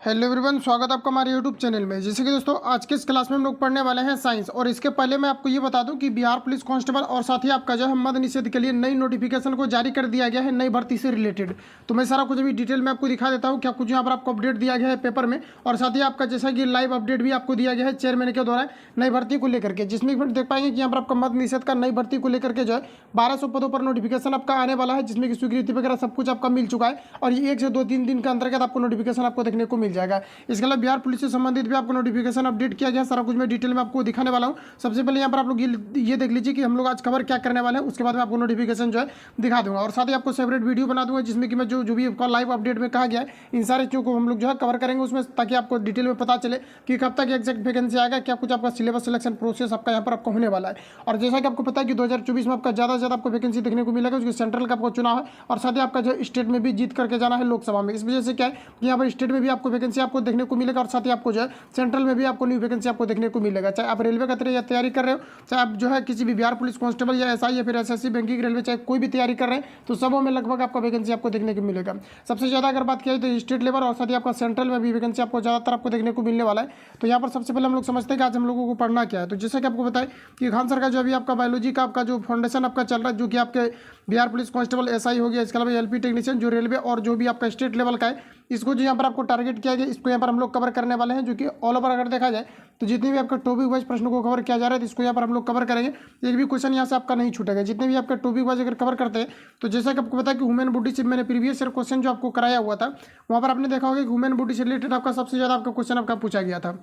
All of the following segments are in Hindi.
हेलो एवरीवन, स्वागत है आपका हमारे यूट्यूब चैनल में। जैसे कि दोस्तों आज के इस क्लास में हम लोग पढ़ने वाले हैं साइंस। और इसके पहले मैं आपको ये बता दूं कि बिहार पुलिस कांस्टेबल और साथ ही आपका जो है मद्य निषेध के लिए नई नोटिफिकेशन को जारी कर दिया गया है नई भर्ती से रिलेटेड। तो मैं सारा कुछ अभी डिटेल में आपको दिखा देता हूँ क्या कुछ यहाँ पर आपको अपडेट दिया गया है पेपर में। और साथ ही आपका जैसा कि लाइव अपडेट भी आपको दिया गया है चेयरमैन के द्वारा नई भर्ती को लेकर के, जिसमें फिर देख पाएंगे कि यहाँ पर आपका मद्य निषेध का नई भर्ती को लेकर के जो है 1200 पदों पर नोटिफिकेशन आपका आने वाला है, जिसमें कि स्वीकृति वगैरह सब कुछ आपका मिल चुका है। और ये 1 से 2-3 दिन के अंतर्गत आपको नोटिफिकेशन आपको देखने को मिल जाएगा। इसके अलावा बिहार पुलिस से संबंधित भी आपको नोटिफिकेशन अपडेट किया गया, सारा कुछ मैं डिटेल में आपको दिखाने वाला हूं। सबसे पहले यहाँ पर आप लोग ये देख लीजिए कि हम लोग आज खबर क्या करने वाले हैं, उसके बाद मैं आपको नोटिफिकेशन जो है दिखा दूंगा। और साथ ही आपको सेपरेट वीडियो बना दूंगा जिसमें कि मैं जो भी आपका लाइव अपडेट में कहा गया है इन सारे चीज़ों को हम लोग जो है कवर करेंगे उसमें, ताकि आपको डिटेल में पता चले कि कब तक एग्जैक्ट वैकेंसी आएगा, क्या कुछ आपका सिलेबस सिलेक्शन प्रोसेस आपका यहाँ पर आपको होने वाला है। और जैसा कि आपको पता है कि 2024 में आपका ज़्यादा से ज़्यादा आपको वैकेंसी देखने को मिलेगा, क्योंकि सेंट्रल का आपको चुनाव है और साथ ही आपका जो स्टेट में भी जीत करके जाना है लोकसभा में। इस वजह से क्या है कि यहाँ पर स्टेट में भी आपको वैकेंसी आपको देखने को मिलेगा और साथ ही आपको जो है सेंट्रल में भी आपको न्यू वैकेंसी आपको देखने को मिलेगा। चाहे आप रेलवे का तैयारी कर रहे हो, चाहे आप जो है किसी भी बिहार पुलिस कांस्टेबल या एसआई या फिर एसएससी बैंकिंग रेलवे चाहे कोई भी तैयारी कर रहे हैं, तो सबों में लगभग आपका वैकेंसी आपको देखने को मिलेगा। सबसे ज़्यादा अगर बात किया जाए तो स्टेट लेवल और साथ ही आपका सेंट्रल में भी वैकेंसी आपको ज़्यादातर आपको देखने को मिलने वाला है। तो यहाँ पर सबसे पहले हम लोग समझते हैं कि आज हम लोगों को पढ़ना क्या है। तो जैसे कि आपको बताएं कि खान सर का जो अभी आपका बायोलॉजी का आपका जो फाउंडेशन आपका चल रहा है, जो कि आपके बिहार पुलिस कांस्टेबल एसआई हो गया, इसके अलावा एलपी टेक्नीशियन जो रेलवे और जो भी आपका स्टेट लेवल का है, इसको जो यहाँ पर आपको टारगेट किया गया, इसको यहाँ पर हम लोग कवर करने वाले हैं। जो कि ऑल ओवर अगर देखा जाए तो जितने भी आपका टॉपिक वाइज प्रश्नों को कवर किया जा रहा है, तो इसको यहाँ पर हम लोग कवर करेंगे। एक भी क्वेश्चन यहाँ से आपका नहीं छूटेगा। जितने भी आपका टॉपिक वाइज अगर कवर करते हैं, तो जैसा कि आपको पता है कि ह्यूमन बॉडी से मैंने प्रीवियस ईयर क्वेश्चन जो आपको कराया हुआ था, वहाँ पर आपने देखा होगा कि ह्यूमन बॉडी से रिलेटेड आपका सबसे ज़्यादा आपका क्वेश्चन आपका पूछा गया था।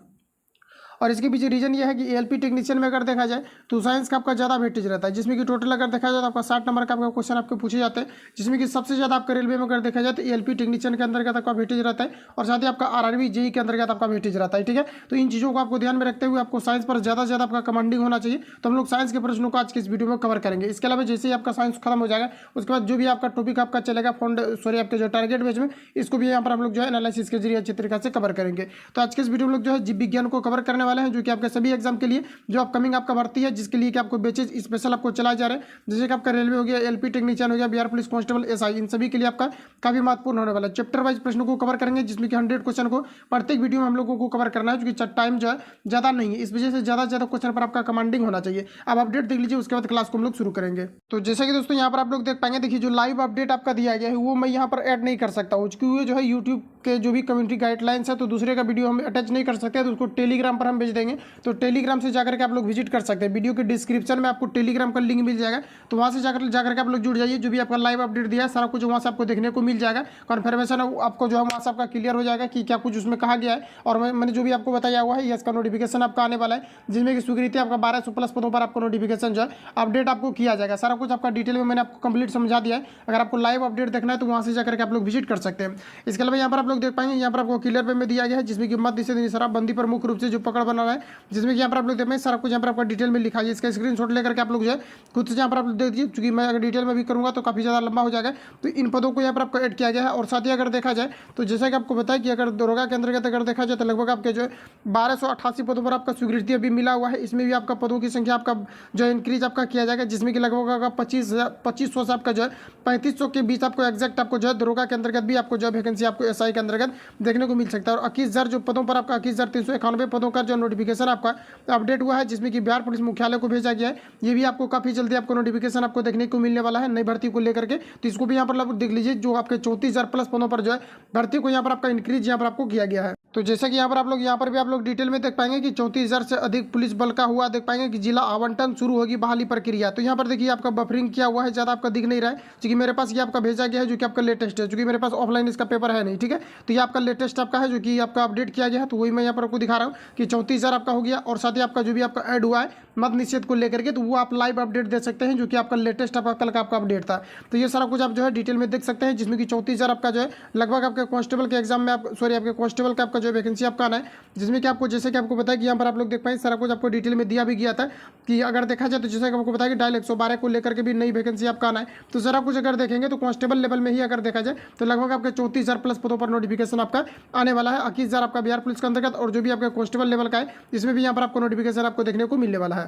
और इसके पीछे रीजन ये है कि एलपी टेक्नीशियन में अगर देखा जाए तो साइंस का आपका ज़्यादा वेटेज रहता है, जिसमें कि टोटल अगर देखा जाए तो आपका 60 नंबर का आपका क्वेश्चन आपके पूछे जाते हैं, जिसमें कि सबसे ज़्यादा आपका रेलवे में अगर देखा जाए तो एलपी टेक्नीशियन के अंतर्गत आपका वेटेज रहता है और साथ ही आपका आरआरबी जेई के अंतर्गत आपका वेटेज रहता है। ठीक है, तो इन चीज़ों को आपको ध्यान में रखते हुए आपको साइंस पर ज़्यादा से ज़्यादा आपका कमांडिंग होना चाहिए। तो हम लोग साइंस के प्रश्नों को आज के इस वीडियो में कवर करेंगे। इसके अलावा जैसे ही आपका साइंस खत्म हो जाएगा, उसके बाद जो भी आपका टॉपिक आपका चलेगा आपके जो टारगेट बेस में, इसको भी यहाँ पर हम लोग जो है एनालिसिस के जरिए अच्छी तरीके से कवर करेंगे। तो आज के इस वीडियो में लोग जो है जीव विज्ञान को कवर करने वाले हैं, जो कि आपके सभी एग्जाम के लिए जो अपकमिंग आपका भर्ती है, जिसके लिए कि आपको बेचेज स्पेशल आपको चलाए जा रहे हैं, जैसे कि आपका रेलवे हो गया, एलपी टेक्नीशियन हो गया, बिहार पुलिस कांस्टेबल एसआई, इन सभी के लिए आपका काफी महत्वपूर्ण होने वाला है। चैप्टर वाइज प्रश्नों को कवर करेंगे, जिसमें कि 100 क्वेश्चन को प्रत्येक वीडियो में हम लोगों को कवर करना है, क्योंकि टाइम जो है ज्यादा नहीं है, इस वजह से ज्यादा से ज्यादा क्वेश्चन पर आपका कमांडिंग होना चाहिए। अब अपडेट देख लीजिए, उसके बाद क्लास को हम लोग शुरू करेंगे। तो जैसे कि दोस्तों यहाँ पर आप लोग देख पाएंगे, देखिए जो लाइव अपडेट आपका दिया गया है वो मैं यहाँ पर ऐड नहीं कर सकता हूँ, क्योंकि वो जो है यूट्यूब के जो भी कम्युनिटी गाइडलाइंस है, तो दूसरे का वीडियो हम अटैच नहीं कर सकते, तो उसको टेलीग्राम पर हम भेज देंगे। तो टेलीग्राम से जाकर के आप लोग विजिट कर सकते हैं। वीडियो के डिस्क्रिप्शन में आपको टेलीग्राम का लिंक मिल जाएगा, तो वहाँ से जाकर के आप लोग जुड़ जाइए। जो भी आपका लाइव अपडेट दिया है सारा कुछ वहाँ से आपको देखने को मिल जाएगा। कन्फर्मेशन आपको जो है वहाँ से आपका क्लियर हो जाएगा कि क्या कुछ उसमें कहा गया है। और मैंने जो भी आपको बताया हुआ है, इसका नोटिफिकेशन आपका आने वाला है, जिसमें कि स्वीकृति आपका 1200 प्लस पदों पर आपको नोटिफिकेशन जो है अपडेट आपको किया जाएगा। सारा कुछ आपका डिटेल में मैंने आपको कंप्लीट समझा दिया है। अगर आपको लाइव अपडेट देखना है तो वहाँ से जाकर के आप लोग विजिट कर सकते हैं। इसके अलावा यहाँ पर आप लोग देख पाएंगे, यहाँ पर आपको क्लियर पे में दिया गया है, जिसमें कि मद्य निषेध शराबबंदी पर मुख्य रूप से जो पकड़ बना रहा है, जिसमें कि यहाँ पर आप लोग देख पाएंगे सारा कुछ यहाँ पर आपका डिटेल में लिखा है। इसका स्क्रीनशॉट लेकर के आप लोग जो है खुद से यहाँ पर आप देख दीजिए, क्योंकि मैं अगर डिटेल में भी करूँगा तो काफ़ी ज़्यादा लंबा हो जाएगा। तो इन पदों को यहाँ पर आपको ऐड किया गया है। और साथ ही अगर देखा जाए तो जैसा कि आपको बताया कि अगर दरोगा के अंतर्गत अगर देखा जाए तो लगभग आपके जो है 1288 पदों पर आपका स्वीकृति अभी मिला हुआ है। इसमें भी आपका पदों की संख्या आपका जो इंक्रीज आपका किया जाएगा, जिसमें कि लगभग आपका 2500 से आपका जो है 3500 के बीच आपको एग्जैक्ट आपको जो है दरोगा के अंतर्गत भी आपको जो है वैकेंसी आपको एसआई के अंतर्गत देखने को मिल सकता है। और 21,000 जो पदों पर आपका 21,391 पदों का जो नोटिफिकेशन आपका अपडेट हुआ है, जिसमें कि बिहार पुलिस मुख्यालय को भेजा गया है। ये भी आपको काफ़ी जल्दी आपको नोटिफिकेशन आपको देखने को मिलने वाला है नई भर्ती को लेकर के। तो इसको भी यहाँ पर देख लीजिए, जो आपके 34,000 प्लस पदों पर जो है भर्ती को यहाँ पर आपका इंक्रीज यहाँ पर आपको किया गया है। तो जैसे कि यहाँ पर आप लोग यहाँ पर भी आप लोग डिटेल में देख पाएंगे कि 34,000 से अधिक पुलिस बल का हुआ। देख पाएंगे कि जिला आवंटन शुरू होगी बहाली प्रक्रिया। तो यहाँ पर देखिए आपका बफरिंग किया हुआ है, ज़्यादा आपका दिख नहीं रहा है, क्योंकि मेरे पास ये आपका भेजा गया है जो कि आपका लेटेस्ट है, क्योंकि मेरे पास ऑफलाइन इसका पेपर है नहीं। ठीक है, तो ये आपका लेटेस्ट आपका है जो कि आपका अपडेट किया गया है। तो वही मैं यहाँ पर आपको दिखा रहा हूँ कि 34,000 आपका हो गया। और साथ ही आपका जो भी आपका ऐड हुआ है मद्य निषेध को लेकर के, तो वो आप लाइव अपडेट दे सकते हैं, जो कि आपका लेटेस्ट आपका कल का आपका अपडेट था। तो ये सारा कुछ आप जो है डिटेल में देख सकते हैं, जिसमें कि 34,000 आपका जो है लगभग आपके कांस्टेबल के एग्जाम में आपके कांस्टेबल का आपका जो वैकेंसी आपका आना है, जिसमें कि आपको जैसे कि आपको बताया कि यहाँ पर आप लोग देख पाएंगे सारा कुछ आपको डिटेल में दिया भी गया था कि अगर देखा जाए तो जैसे कि आपको बताया कि डायल 112 को लेकर के भी नई वैकेंसी आपका आना है। तो सारा कुछ अगर देखेंगे तो कांस्टेबल लेवल में ही अगर देखा जाए तो लगभग आपके 34,000 प्लस पदों पर नोटिफिकेशन आपका आने वाला है। 21,000 आपका बिहार पुलिस के अंतर्गत, और जो भी आपका कांस्टेबल लेवल का है इसमें भी यहाँ पर आपको नोटिफिकेशन आपको देखने को मिलने वाला है।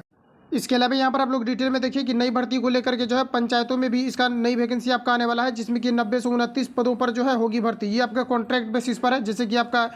इसके अलावा यहाँ पर आप लोग डिटेल में देखिए कि नई भर्ती को लेकर के जो है पंचायतों में भी इसका नई वैकेंसी आपका आने वाला है, जिसमें कि 90 से 29 पदों पर जो है होगी भर्ती। ये आपका कॉन्ट्रैक्ट बेसिस पर है। जैसे कि आपका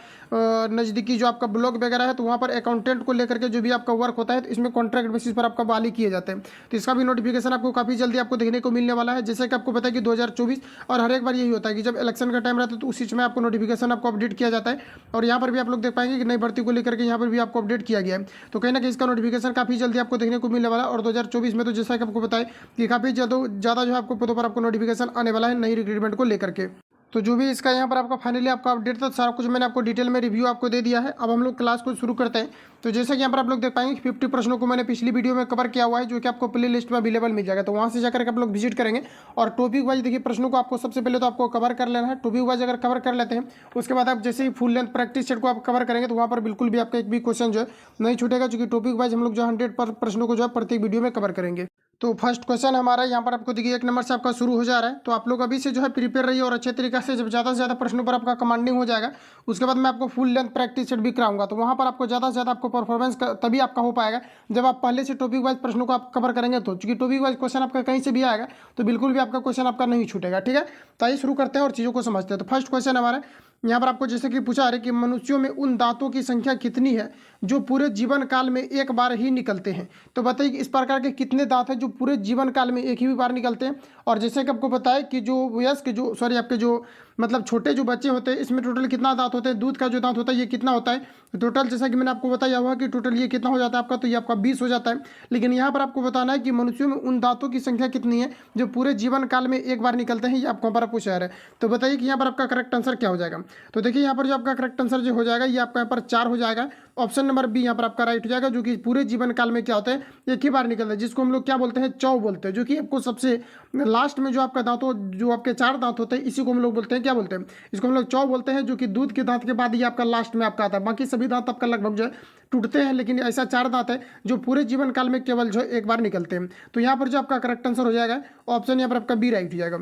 नज़दीकी जो आपका ब्लॉक वगैरह है तो वहाँ पर अकाउंटेंट को लेकर के जो भी आपका वर्क होता है तो इसमें कॉन्ट्रैक्ट बेसिस पर आपका बहाली किए जाते हैं। तो इसका भी नोटिफिकेशन आपको काफ़ी जल्दी आपको देखने को मिलने वाला है। जैसे कि आपको पता है कि 2024 और हर एक बार यही होता है कि जब इलेक्शन का टाइम रहता है तो उसी समय आपको नोटिफिकेशन आपको अपडेट किया जाता है। और यहाँ पर भी आप लोग देख पाएंगे कि नई भर्ती को लेकर के यहाँ पर भी आपको अपडेट किया गया है। तो कहीं ना कहीं इसका नोटिफिकेशन काफ़ी जल्दी आपको देखने को मिलने वाला है। और 2024 में तो जैसा कि आपको बताया कि काफ़ी ज़्यादा जो है आपको पदों पर आपको नोटिफिकेशन आने वाला है नई रिक्रूटमेंट को लेकर के। तो जो भी इसका यहाँ पर आपका फाइनली आपका अपडेट था सारा कुछ मैंने आपको डिटेल में रिव्यू आपको दे दिया है। अब हम लोग क्लास को शुरू करते हैं। तो जैसे कि यहाँ पर आप लोग देख पाएंगे कि 50 प्रश्नों को मैंने पिछली वीडियो में कवर किया हुआ है, जो कि आपको प्ले लिस्ट में अवेलेबल मिल जाएगा। तो वहाँ से जाकर के आप लोग विजिट करेंगे और टॉपिक वाइज देखिए प्रश्नों को आपको सबसे पहले तो आपको कवर कर लेना है। टॉपिक वाइज अगर कवर कर लेते हैं उसके बाद आप जैसे ही फुल लेंथ प्रैक्टिस सेट को आप कवर करेंगे तो वहाँ पर बिल्कुल भी आपका एक भी क्वेश्चन जो है नहीं छूटेगा, क्योंकि टॉपिक वाइज हम लोग जो 100 प्रश्नों को जो है प्रत्येक वीडियो में कवर करेंगे। तो फर्स्ट क्वेश्चन हमारा यहाँ पर आपको देखिए 1 नंबर से आपका शुरू हो जा रहा है। तो आप लोग अभी से जो है प्रिपेयर रहिए और अच्छे तरीके से जब ज़्यादा से ज़्यादा प्रश्नों पर आपका कमांडिंग हो जाएगा उसके बाद मैं आपको फुल लेंथ प्रैक्टिस सेट भी कराऊंगा। तो वहाँ पर आपको ज़्यादा से ज़्यादा आपको परफॉर्मेंस तभी आपका हो पाएगा जब आप पहले से टॉपिक वाइज प्रश्नों को आप कवर करेंगे। तो चूंकि टॉपिक वाइज क्वेश्चन आपका कहीं से भी आएगा तो बिल्कुल भी आपका क्वेश्चन आपका नहीं छूटेगा। ठीक है, तो आइए शुरू करते हैं और चीज़ों को समझते हैं। तो फर्स्ट क्वेश्चन हमारा यहाँ पर आपको जैसे कि पूछा है कि मनुष्यों में उन दांतों की संख्या कितनी है जो पूरे जीवन काल में एक बार ही निकलते हैं। तो बताइए कि इस प्रकार के कितने दांत हैं जो पूरे जीवन काल में एक ही बार निकलते हैं। और जैसे कि आपको बताया कि जो वयस्क जो सॉरी आपके जो मतलब छोटे जो बच्चे होते हैं इसमें टोटल कितना दांत होते हैं, दूध का जो दांत होता है ये कितना होता है टोटल, जैसा कि मैंने आपको बताया हुआ कि टोटल ये कितना हो जाता है आपका, तो ये आपका 20 हो जाता है। लेकिन यहाँ पर आपको बताना है कि मनुष्यों में उन दांतों की संख्या कितनी है जो पूरे जीवन काल में एक बार निकलते हैं, ये आपको यहाँ पर पूछा है। तो बताइए कि यहाँ पर आपका करेक्ट आंसर क्या हो जाएगा। तो देखिए यहाँ पर जो आपका करेक्ट आंसर जो हो जाएगा ये आपका यहाँ पर 4 हो जाएगा। ऑप्शन नंबर बी यहाँ पर आपका राइट हो जाएगा, जो कि पूरे जीवन काल में क्या होता है एक ही बार निकलता है, जिसको हम लोग क्या बोलते हैं चौ बोलते हैं, जो कि आपको सबसे लास्ट में जो आपका दांतों जो आपके 4 दांत होते हैं इसी को हम लोग बोलते हैं क्या बोलते हैं, इसको हम लोग चौ बोलते हैं, जो कि दूध के दांत के बाद ये आपका लास्ट में आपका आता है। बाकी सभी दांत आपका लगभग जो है टूटते हैं, लेकिन ऐसा 4 दांत है जो पूरे जीवन काल में केवल जो एक बार निकलते हैं। तो यहाँ पर जो आपका करेक्ट आंसर हो जाएगा ऑप्शन यहाँ पर आपका बी राइट हो जाएगा।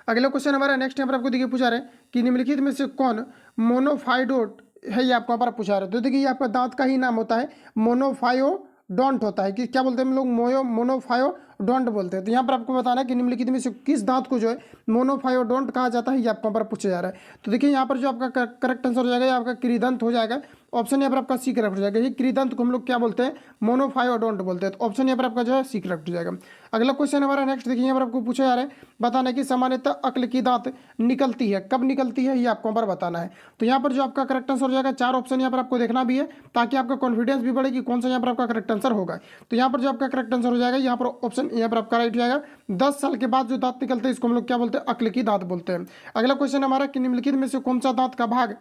अगला क्वेश्चन हमारा नेक्स्ट यहाँ पर आपको देखिए पूछा रहे कि निम्नलिखित में से कौन मोनोफाइडोट है, ये आपको यहाँ पर पूछा रहे। तो देखिए ये आपका दांत का ही नाम होता है, मोनोफायोडोंट होता है कि क्या बोलते हैं हम लोग मोनोफायोडोंट बोलते हैं। तो यहाँ पर आपको बताना है कि निम्नलिखित में से किस दांत को जो है मोनोफायोडोंट कहा जाता है, ये आपको यहाँ पर पूछा जा रहा है। तो देखिए यहाँ पर जो आपका करेक्ट आंसर हो जाएगा ये आपका कृदंत हो जाएगा। ऑप्शन यहाँ पर आपका सी करेक्ट हो जाएगा। ये कृदंत को हम लोग क्या बोलते हैं मोनोफायोडोंट बोलते हैं। तो ऑप्शन यहाँ पर आपका जो है सी करेक्ट हो जाएगा। अगला क्वेश्चन हमारा नेक्स्ट देखिए यहाँ पर आपको पूछा जा रहा है बताना है कि सामान्यतः अक्ल की दांत निकलती है कब निकलती है, ये आपको यहाँ पर बताना है। तो यहाँ पर जो आपका करेक्ट आंसर हो जाएगा 4 ऑप्शन यहाँ पर आपको देखना भी है ताकि आपका कॉन्फिडेंस भी बढ़े कि कौन सा यहाँ पर आपका करेक्ट आंसर होगा। तो यहाँ पर जो आपका करेक्ट आंसर हो जाएगा यहाँ पर ऑप्शन यहाँ पर आपका राइट हो जाएगा। 10 साल के बाद जो दांत निकलते हैं इसको हम लोग क्या बोलते हैं अक्ल की दांत बोलते हैं। अगला क्वेश्चन हमारा कि निम्नलिखित में से कौन सा दांत का भाग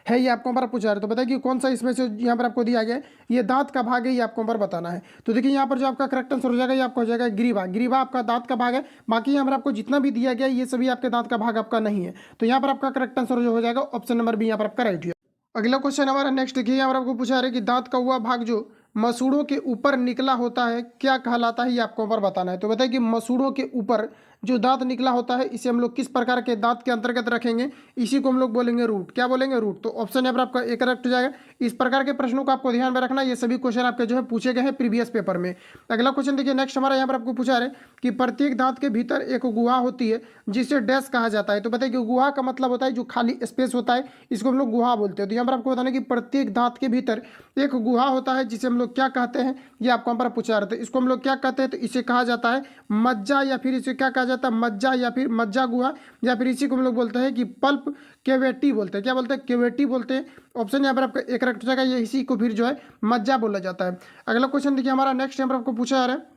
है, ये आपको पर पूछा है। तो बताइए कि कौन सा इसमें से यहाँ पर आपको दिया गया है ये दांत का भाग है, ये आपको पर बताना है। तो देखिए यहाँ पर जो आपका करेक्ट आंसर हो जाएगा ये आपको हो जाएगा ग्रीवा। ग्रीवा आपका दांत का भाग है, बाकी यहाँ पर आपको जितना भी दिया गया ये सभी आपके दांत का भाग आपका नहीं है। तो यहाँ पर आपका करेक्ट आंसर जो हो जाएगा ऑप्शन नंबर बी यहाँ पर आपका राइट है। अगला क्वेश्चन हमारा नेक्स्ट देखिए यहाँ पर आपको पूछा है कि दांत का हुआ भाग जो मसूड़ों के ऊपर निकला होता है क्या कहलाता है, ये आपको पर बताना है। तो बताइए कि मसूड़ों के ऊपर जो दांत निकला होता है इसे हम लोग किस प्रकार के दांत के अंतर्गत रखेंगे, इसी को हम लोग बोलेंगे रूट। क्या बोलेंगे रूट। तो ऑप्शन यहाँ पर आपका एक करेक्ट हो जाएगा। इस प्रकार के प्रश्नों को आपको ध्यान में रखना, ये सभी क्वेश्चन आपके जो है पूछे गए हैं प्रीवियस पेपर में। अगला क्वेश्चन देखिए नेक्स्ट हमारा यहाँ पर आपको पूछा है कि प्रत्येक दांत के भीतर एक गुहा होती है जिसे डैश कहा जाता है। तो बताइए कि गुहा का मतलब होता है जो खाली स्पेस होता है इसको हम लोग गुहा बोलते हैं। तो यहाँ पर आपको बताना कि प्रत्येक दांत के भीतर एक गुहा होता है जिसे हम लोग क्या कहते हैं, ये आपको यहाँ पर पूछा रहता है। इसको हम लोग क्या कहते हैं, तो इसे कहा जाता है मज्जा, या फिर इसे क्या कहा जाता है मज्जा, या फिर मज्जा गुहा, या फिर इसी को हम लोग बोलते हैं कि पल्प केवेटी बोलते हैं। क्या बोलते हैं केवेटी बोलते हैं। ऑप्शन यहाँ पर आपका एक करेक्ट हो जाएगा, ये इसी को फिर जो है मज्जा बोला जाता है। अगला क्वेश्चन देखिए हमारा नेक्स्ट यहाँ पर आपको पूछा जा रहा है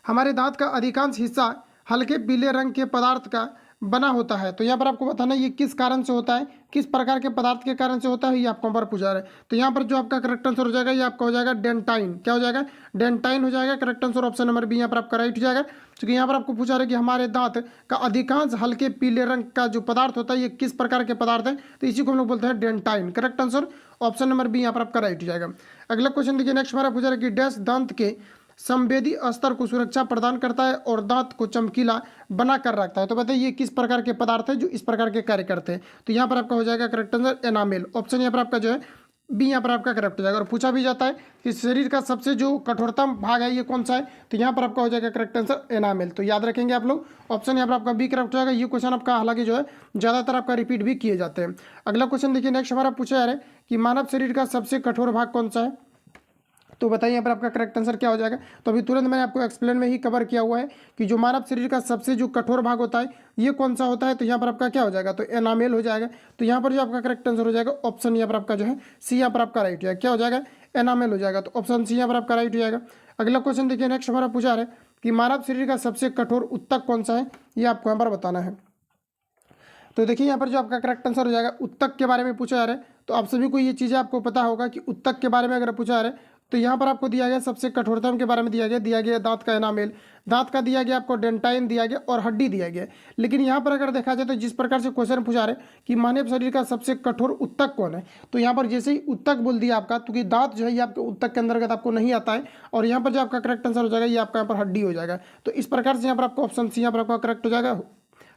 हमारे दांत का अधिकांश हिस्सा हल्के पीले रंग के पदार्थ का बना होता है। तो यहाँ पर आपको बताना ये किस कारण से होता है, किस प्रकार के पदार्थ के कारण से होता है, ये आपको पर पूछा रहा है। तो यहाँ पर जो आपका करेक्ट आंसर हो जाएगा ये आपका हो जाएगा डेंटाइन। क्या हो जाएगा डेंटाइन हो जाएगा। Correct answer option number B यहाँ पर आपका राइट हो जाएगा। क्योंकि यहाँ पर आपको पूछा रहा है कि हमारे दांत का अधिकांश हल्के पीले रंग का जो पदार्थ होता है ये किस प्रकार के पदार्थ है, तो इसी को हम लोग बोलते हैं dentine. Correct answer option number B यहाँ पर आपका राइट हो जाएगा। अगला क्वेश्चन देखिए नेक्स्ट हमारा पूछा रहा है कि डैश दांत के संवेदी स्तर को सुरक्षा प्रदान करता है और दांत को चमकीला बना कर रखता है। तो बताइए ये किस प्रकार के पदार्थ है जो इस प्रकार के कार्य करते हैं। तो यहाँ पर आपका हो जाएगा करेक्ट आंसर एनामेल। ऑप्शन यहाँ पर आपका जो है बी यहाँ पर आपका करेक्ट हो जाएगा। और पूछा भी जाता है कि शरीर का सबसे जो कठोरतम भाग है ये कौन सा है, तो यहाँ पर आपका हो जाएगा करेक्ट आंसर एनामेल। तो याद रखेंगे आप लोग, ऑप्शन यहाँ पर आपका बी करेक्ट हो जाएगा। ये क्वेश्चन आपका हालांकि जो है ज़्यादातर आपका रिपीट भी किए जाते हैं। अगला क्वेश्चन देखिए, नेक्स्ट हमारा पूछा जा रहा है कि मानव शरीर का सबसे कठोर भाग कौन सा है, तो बताइए यहाँ पर आपका करेक्ट आंसर क्या हो जाएगा। तो अभी तुरंत मैंने आपको एक्सप्लेन में ही कवर किया हुआ है कि जो मानव शरीर का सबसे जो कठोर भाग होता है ये कौन सा होता है, तो यहाँ पर आपका क्या हो जाएगा, तो एनामेल हो जाएगा। तो यहाँ पर जो आपका करेक्ट आंसर हो जाएगा ऑप्शन यहाँ पर आपका जो है सी यहाँ पर आपका राइट हो जाएगा। क्या हो जाएगा, एनामेल हो जाएगा। तो ऑप्शन सी यहाँ पर आपका राइट हो जाएगा। अगला क्वेश्चन देखिए, नेक्स्ट हमारा पूछा रहा है कि मानव शरीर का सबसे कठोर उत्तक कौन सा है, ये आपको यहाँ पर बताना है। तो देखिए यहाँ पर जो आपका करेक्ट आंसर हो जाएगा उत्तक के बारे में पूछा जा रहा है। तो आप सभी को ये चीज़ें आपको पता होगा कि उत्तक के बारे में अगर पूछा जा रहा है तो यहाँ पर आपको दिया गया सबसे कठोरतम के बारे में दिया गया दांत का एनामेल, दांत का दिया गया आपको डेंटाइन दिया गया और हड्डी दिया गया। लेकिन यहाँ पर अगर देखा जाए तो जिस प्रकार से क्वेश्चन पूछा रहे कि मानव शरीर का सबसे कठोर उत्तक कौन है, तो यहाँ पर जैसे ही उत्तक बोल दिया आपका, क्योंकि दांत जो है ये आपके उत्तक के अंतर्गत आपको नहीं आता है। और यहाँ पर जो आपका करेक्ट आंसर हो जाएगा ये आपका यहाँ पर हड्डी हो जाएगा। तो इस प्रकार से यहाँ पर आपको ऑप्शन सी यहाँ पर आपका करेक्ट हो जाएगा।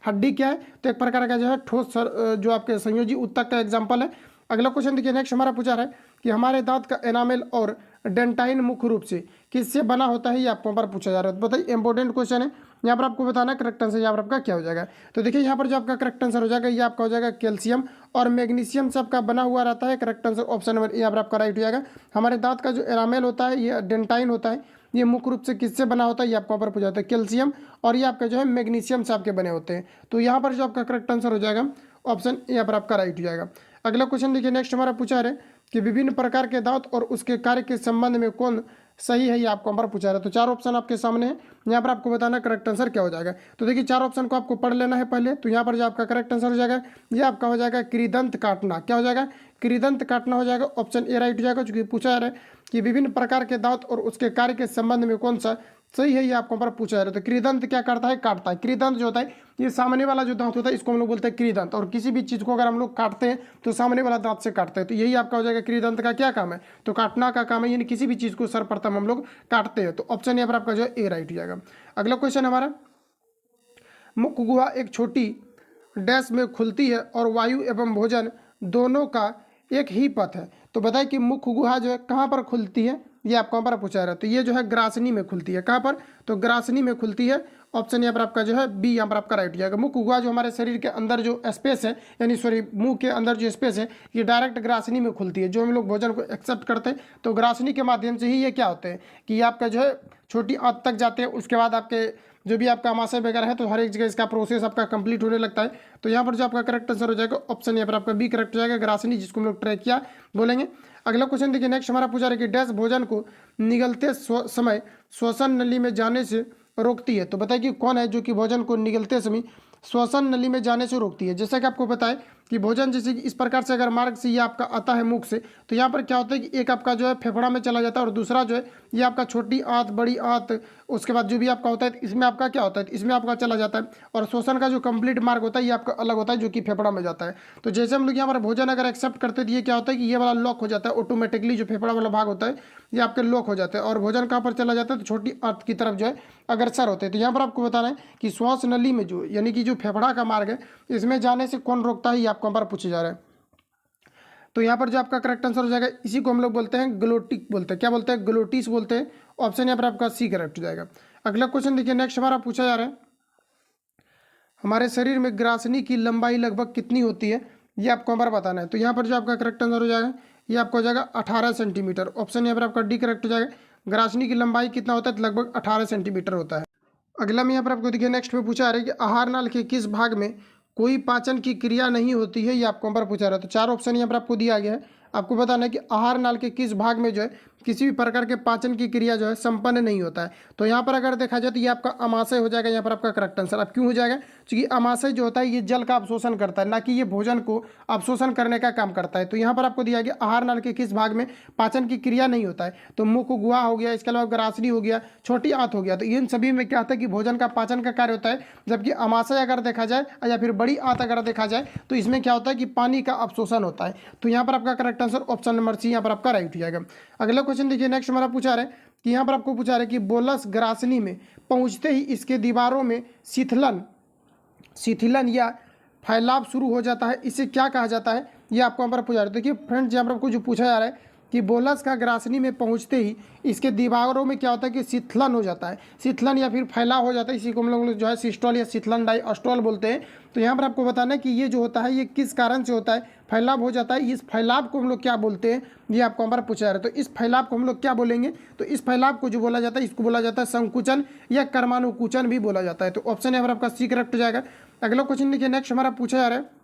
हड्डी क्या है, तो एक प्रकार का जो है ठोस जो आपके संयोजी उत्तक का एग्जाम्पल है। अगला क्वेश्चन देखिए, नेक्स्ट हमारा पूछा रहा है कि हमारे दांत का एनामेल और डेंटाइन मुख्य रूप से किससे बना होता है, ये आपको पर पूछा जा रहा है। तो बताइए इंपॉर्टेंट क्वेश्चन है, यहाँ पर आपको बताना करेक्ट आंसर यहाँ पर आपका क्या हो जाएगा। तो देखिए यहाँ पर जो आपका करेक्ट आंसर हो जाएगा ये आपका हो जाएगा कैल्शियम और मैग्नीशियम से आपका बना हुआ रहता है। करेक्ट आंसर ऑप्शन नंबर यहाँ पर आपका राइट हो जाएगा। हमारे दांत का जो एनामेल होता है ये डेंटाइन होता है, ये मुख्य रूप से किससे बना होता है, ये आपको पर पूछा जाता है कैल्शियम और ये आपका जो है मैग्नीशियम से आपके बने होते हैं। तो यहाँ पर जो आपका करेक्ट आंसर हो जाएगा ऑप्शन यहाँ पर आपका राइट हो जाएगा। अगला क्वेश्चन देखिए, नेक्स्ट हमारा पूछा है कि विभिन्न प्रकार के दांत और उसके कार्य के संबंध में कौन सही है, ये आपको पर पूछा रहा है। तो चार ऑप्शन आपके सामने है, यहाँ पर आपको बताना करेक्ट आंसर क्या हो जाएगा। तो देखिए चार ऑप्शन को आपको पढ़ लेना है पहले। तो यहाँ पर जो आपका करेक्ट आंसर हो जाएगा ये आपका हो जाएगा कृदंत काटना। क्या हो जाएगा, कृदंत काटना हो जाएगा। ऑप्शन ए राइट हो जाएगा, क्योंकि पूछा जा रहा है कि विभिन्न प्रकार के दांत और उसके कार्य के संबंध में कौन सा सही है, ये आपको पर पूछा जा रहा है। तो कृदंत क्या करता है, काटता है। कृदंत जो होता है ये सामने वाला जो दांत होता है इसको हम लोग बोलते हैं कृदंत। और किसी भी चीज़ को अगर हम लोग काटते हैं तो सामने वाला दांत से काटते हैं। तो यही आपका हो जाएगा कृदंत का क्या काम है, तो काटना का काम है, यानी किसी भी चीज़ को सर्वप्रथम हम लोग काटते हैं। तो ऑप्शन यहाँ पर आपका जो है ए राइट हो जाएगा। अगला क्वेश्चन हमारा, मुख्य गुहा एक छोटी डैश में खुलती है और वायु एवं भोजन दोनों का एक ही पथ है। तो बताइए कि मुख्य गुहा जो है कहाँ पर खुलती है, ये आपको यहाँ पर पूछा जा रहा है। तो ये जो है ग्रासनी में खुलती है। कहाँ पर, तो ग्रासनी में खुलती है। ऑप्शन यहाँ पर आपका जो है बी यहाँ पर आपका राइट हो जाएगा। मुख्य गुहा जो हमारे शरीर के अंदर जो स्पेस है, यानी सॉरी मुंह के अंदर जो स्पेस है ये डायरेक्ट ग्रासनी में खुलती है। जो हम लोग भोजन को एक्सेप्ट करते हैं तो ग्रासनी के माध्यम से ही ये क्या होते हैं कि आपका जो है छोटी आंत तक जाते हैं। उसके बाद आपके जो भी आपका आमाशय वगैरह है तो हर एक जगह इसका प्रोसेस आपका कंप्लीट होने लगता है। तो यहाँ पर जो आपका करेक्ट आंसर हो जाएगा ऑप्शन यहाँ पर आपका बी करेक्ट हो जाएगा, ग्रासनी, जिसको हम लोग ट्रैकिया बोलेंगे। अगला क्वेश्चन देखिए, नेक्स्ट हमारा पूछा रहा है कि डैश भोजन को निगलते समय श्वसन नली में जाने से रोकती है। तो बताइए कि कौन है जो कि भोजन को निगलते समय श्वसन नली में जाने से रोकती है। जैसा कि आपको पता है कि भोजन जैसे कि इस प्रकार से अगर मार्ग से ये आपका आता है मुख से, तो यहाँ पर क्या होता है कि एक आपका जो है फेफड़ा में चला जाता है और दूसरा जो है ये आपका छोटी आंत, बड़ी आंत, उसके बाद जो भी आपका होता है इसमें आपका क्या होता है, इसमें आपका चला जाता है। और श्वसन का जो कंप्लीट मार्ग होता है ये आपका अलग होता है, जो कि फेफड़ा में जाता है। तो जैसे हम लोग यहाँ पर भोजन अगर एक्सेप्ट करते तो ये क्या होता है कि ये वाला लॉक हो जाता है ऑटोमेटिकली, जो फेफड़ा वाला भाग होता है ये आपके लॉक हो जाता है और भोजन कहाँ पर चला जाता है, तो छोटी आंत की तरफ जो है अग्रसर होते हैं। तो यहाँ पर आपको बताना है कि श्वास नली में जो यानी कि जो फेफड़ा का मार्ग है इसमें जाने से कौन रोकता है, ये आपको यहाँ पर पूछा जा रहा है। तो यहाँ पर जो आपका करेक्ट आंसर हो जाएगा इसी को हम लोग बोलते हैं ग्लोटिक बोलते हैं। क्या बोलते हैं, ग्लोटिस बोलते हैं। ऑप्शन यहाँ पर आपका सी करेक्ट हो जाएगा। अगला क्वेश्चन देखिए, नेक्स्ट हमारा पूछा जा रहा है हमारे शरीर में ग्रासनी की लंबाई लगभग कितनी होती है, ये आपको हमारा बताना है। तो यहाँ पर जो आपका करेक्ट आंसर हो जाएगा ये आपका हो जाएगा 18 सेंटीमीटर। ऑप्शन यहाँ पर आपका डी करेक्ट हो जाएगा। ग्रासनी की लंबाई कितना होता है, तो लगभग 18 सेंटीमीटर होता है। अगला में यहाँ पर आपको देखिए नेक्स्ट में पूछा आ रहा है कि आहार नाल के किस भाग में कोई पाचन की क्रिया नहीं होती है, ये आपको यहाँ पर पूछा रहा है। तो चार ऑप्शन यहाँ पर आपको दिया गया है। आपको बताना है कि आहार नाल के किस भाग में जो है किसी भी प्रकार के पाचन की क्रिया जो है संपन्न नहीं होता है। तो यहाँ पर अगर देखा जाए तो ये आपका अमाशय हो जाएगा यहाँ पर आपका करेक्ट आंसर। अब क्यों हो जाएगा, क्योंकि अमाशय जो होता है ये जल का अवशोषण करता है, ना कि ये भोजन को अवशोषण करने का काम करता है। तो यहाँ पर आपको दिया गया आहार नाल के किस भाग में पाचन की क्रिया नहीं होता है। तो मुख गुहा हो गया, इसके अलावा ग्रासनी हो गया, छोटी आंत हो गया। तो इन सभी में क्या होता है कि भोजन का पाचन का कार्य होता है। जबकि अमाशय अगर देखा जाए या फिर बड़ी आंत अगर देखा जाए तो इसमें क्या होता है कि पानी का अवशोषण होता है। तो यहाँ पर आपका correct answer option number C यहाँ पर आपका राइट हो जाएगा। अगला क्वेश्चन देखिए, नेक्स्ट हमारा पूछा रहा है कि यहाँ पर आपको पूछा रहा है कि बोलस ग्रासनी में पहुँचते ही इसके दीवारों में शिथिलन या फैलाव शुरू हो जाता है, इसे क्या कहा जाता है, ये आपको यहाँ पर पूछा जा रहा है। देखिए फ्रेंड्स, यहाँ पर आपको जो पूछा जा रहा है कि बोलस का ग्रासनी में पहुंचते ही इसके दीवारों में क्या होता है कि शीतलन हो जाता है, शीतलन या फिर फैलाव हो जाता है, इसी को हम लोग जो है सिस्टोल या शीतलन डाइस्टोल बोलते हैं। तो यहाँ पर आपको बताना है कि ये जो होता है ये किस कारण से होता है, फैलाव हो जाता है। इस फैलाव को हम लोग क्या बोलते हैं, ये आपको हमारा पूछा जा रहा है। तो इस फैलाव को हम लोग क्या बोलेंगे, तो इस फैलाव को जो बोला जाता है इसको बोला जाता है संकुचन या कर्मानुकुचन भी बोला जाता है। तो ऑप्शन यहाँ पर आपका सी करेक्ट हो जाएगा। अगला क्वेश्चन देखिए, नेक्स्ट हमारा पूछा जा रहा है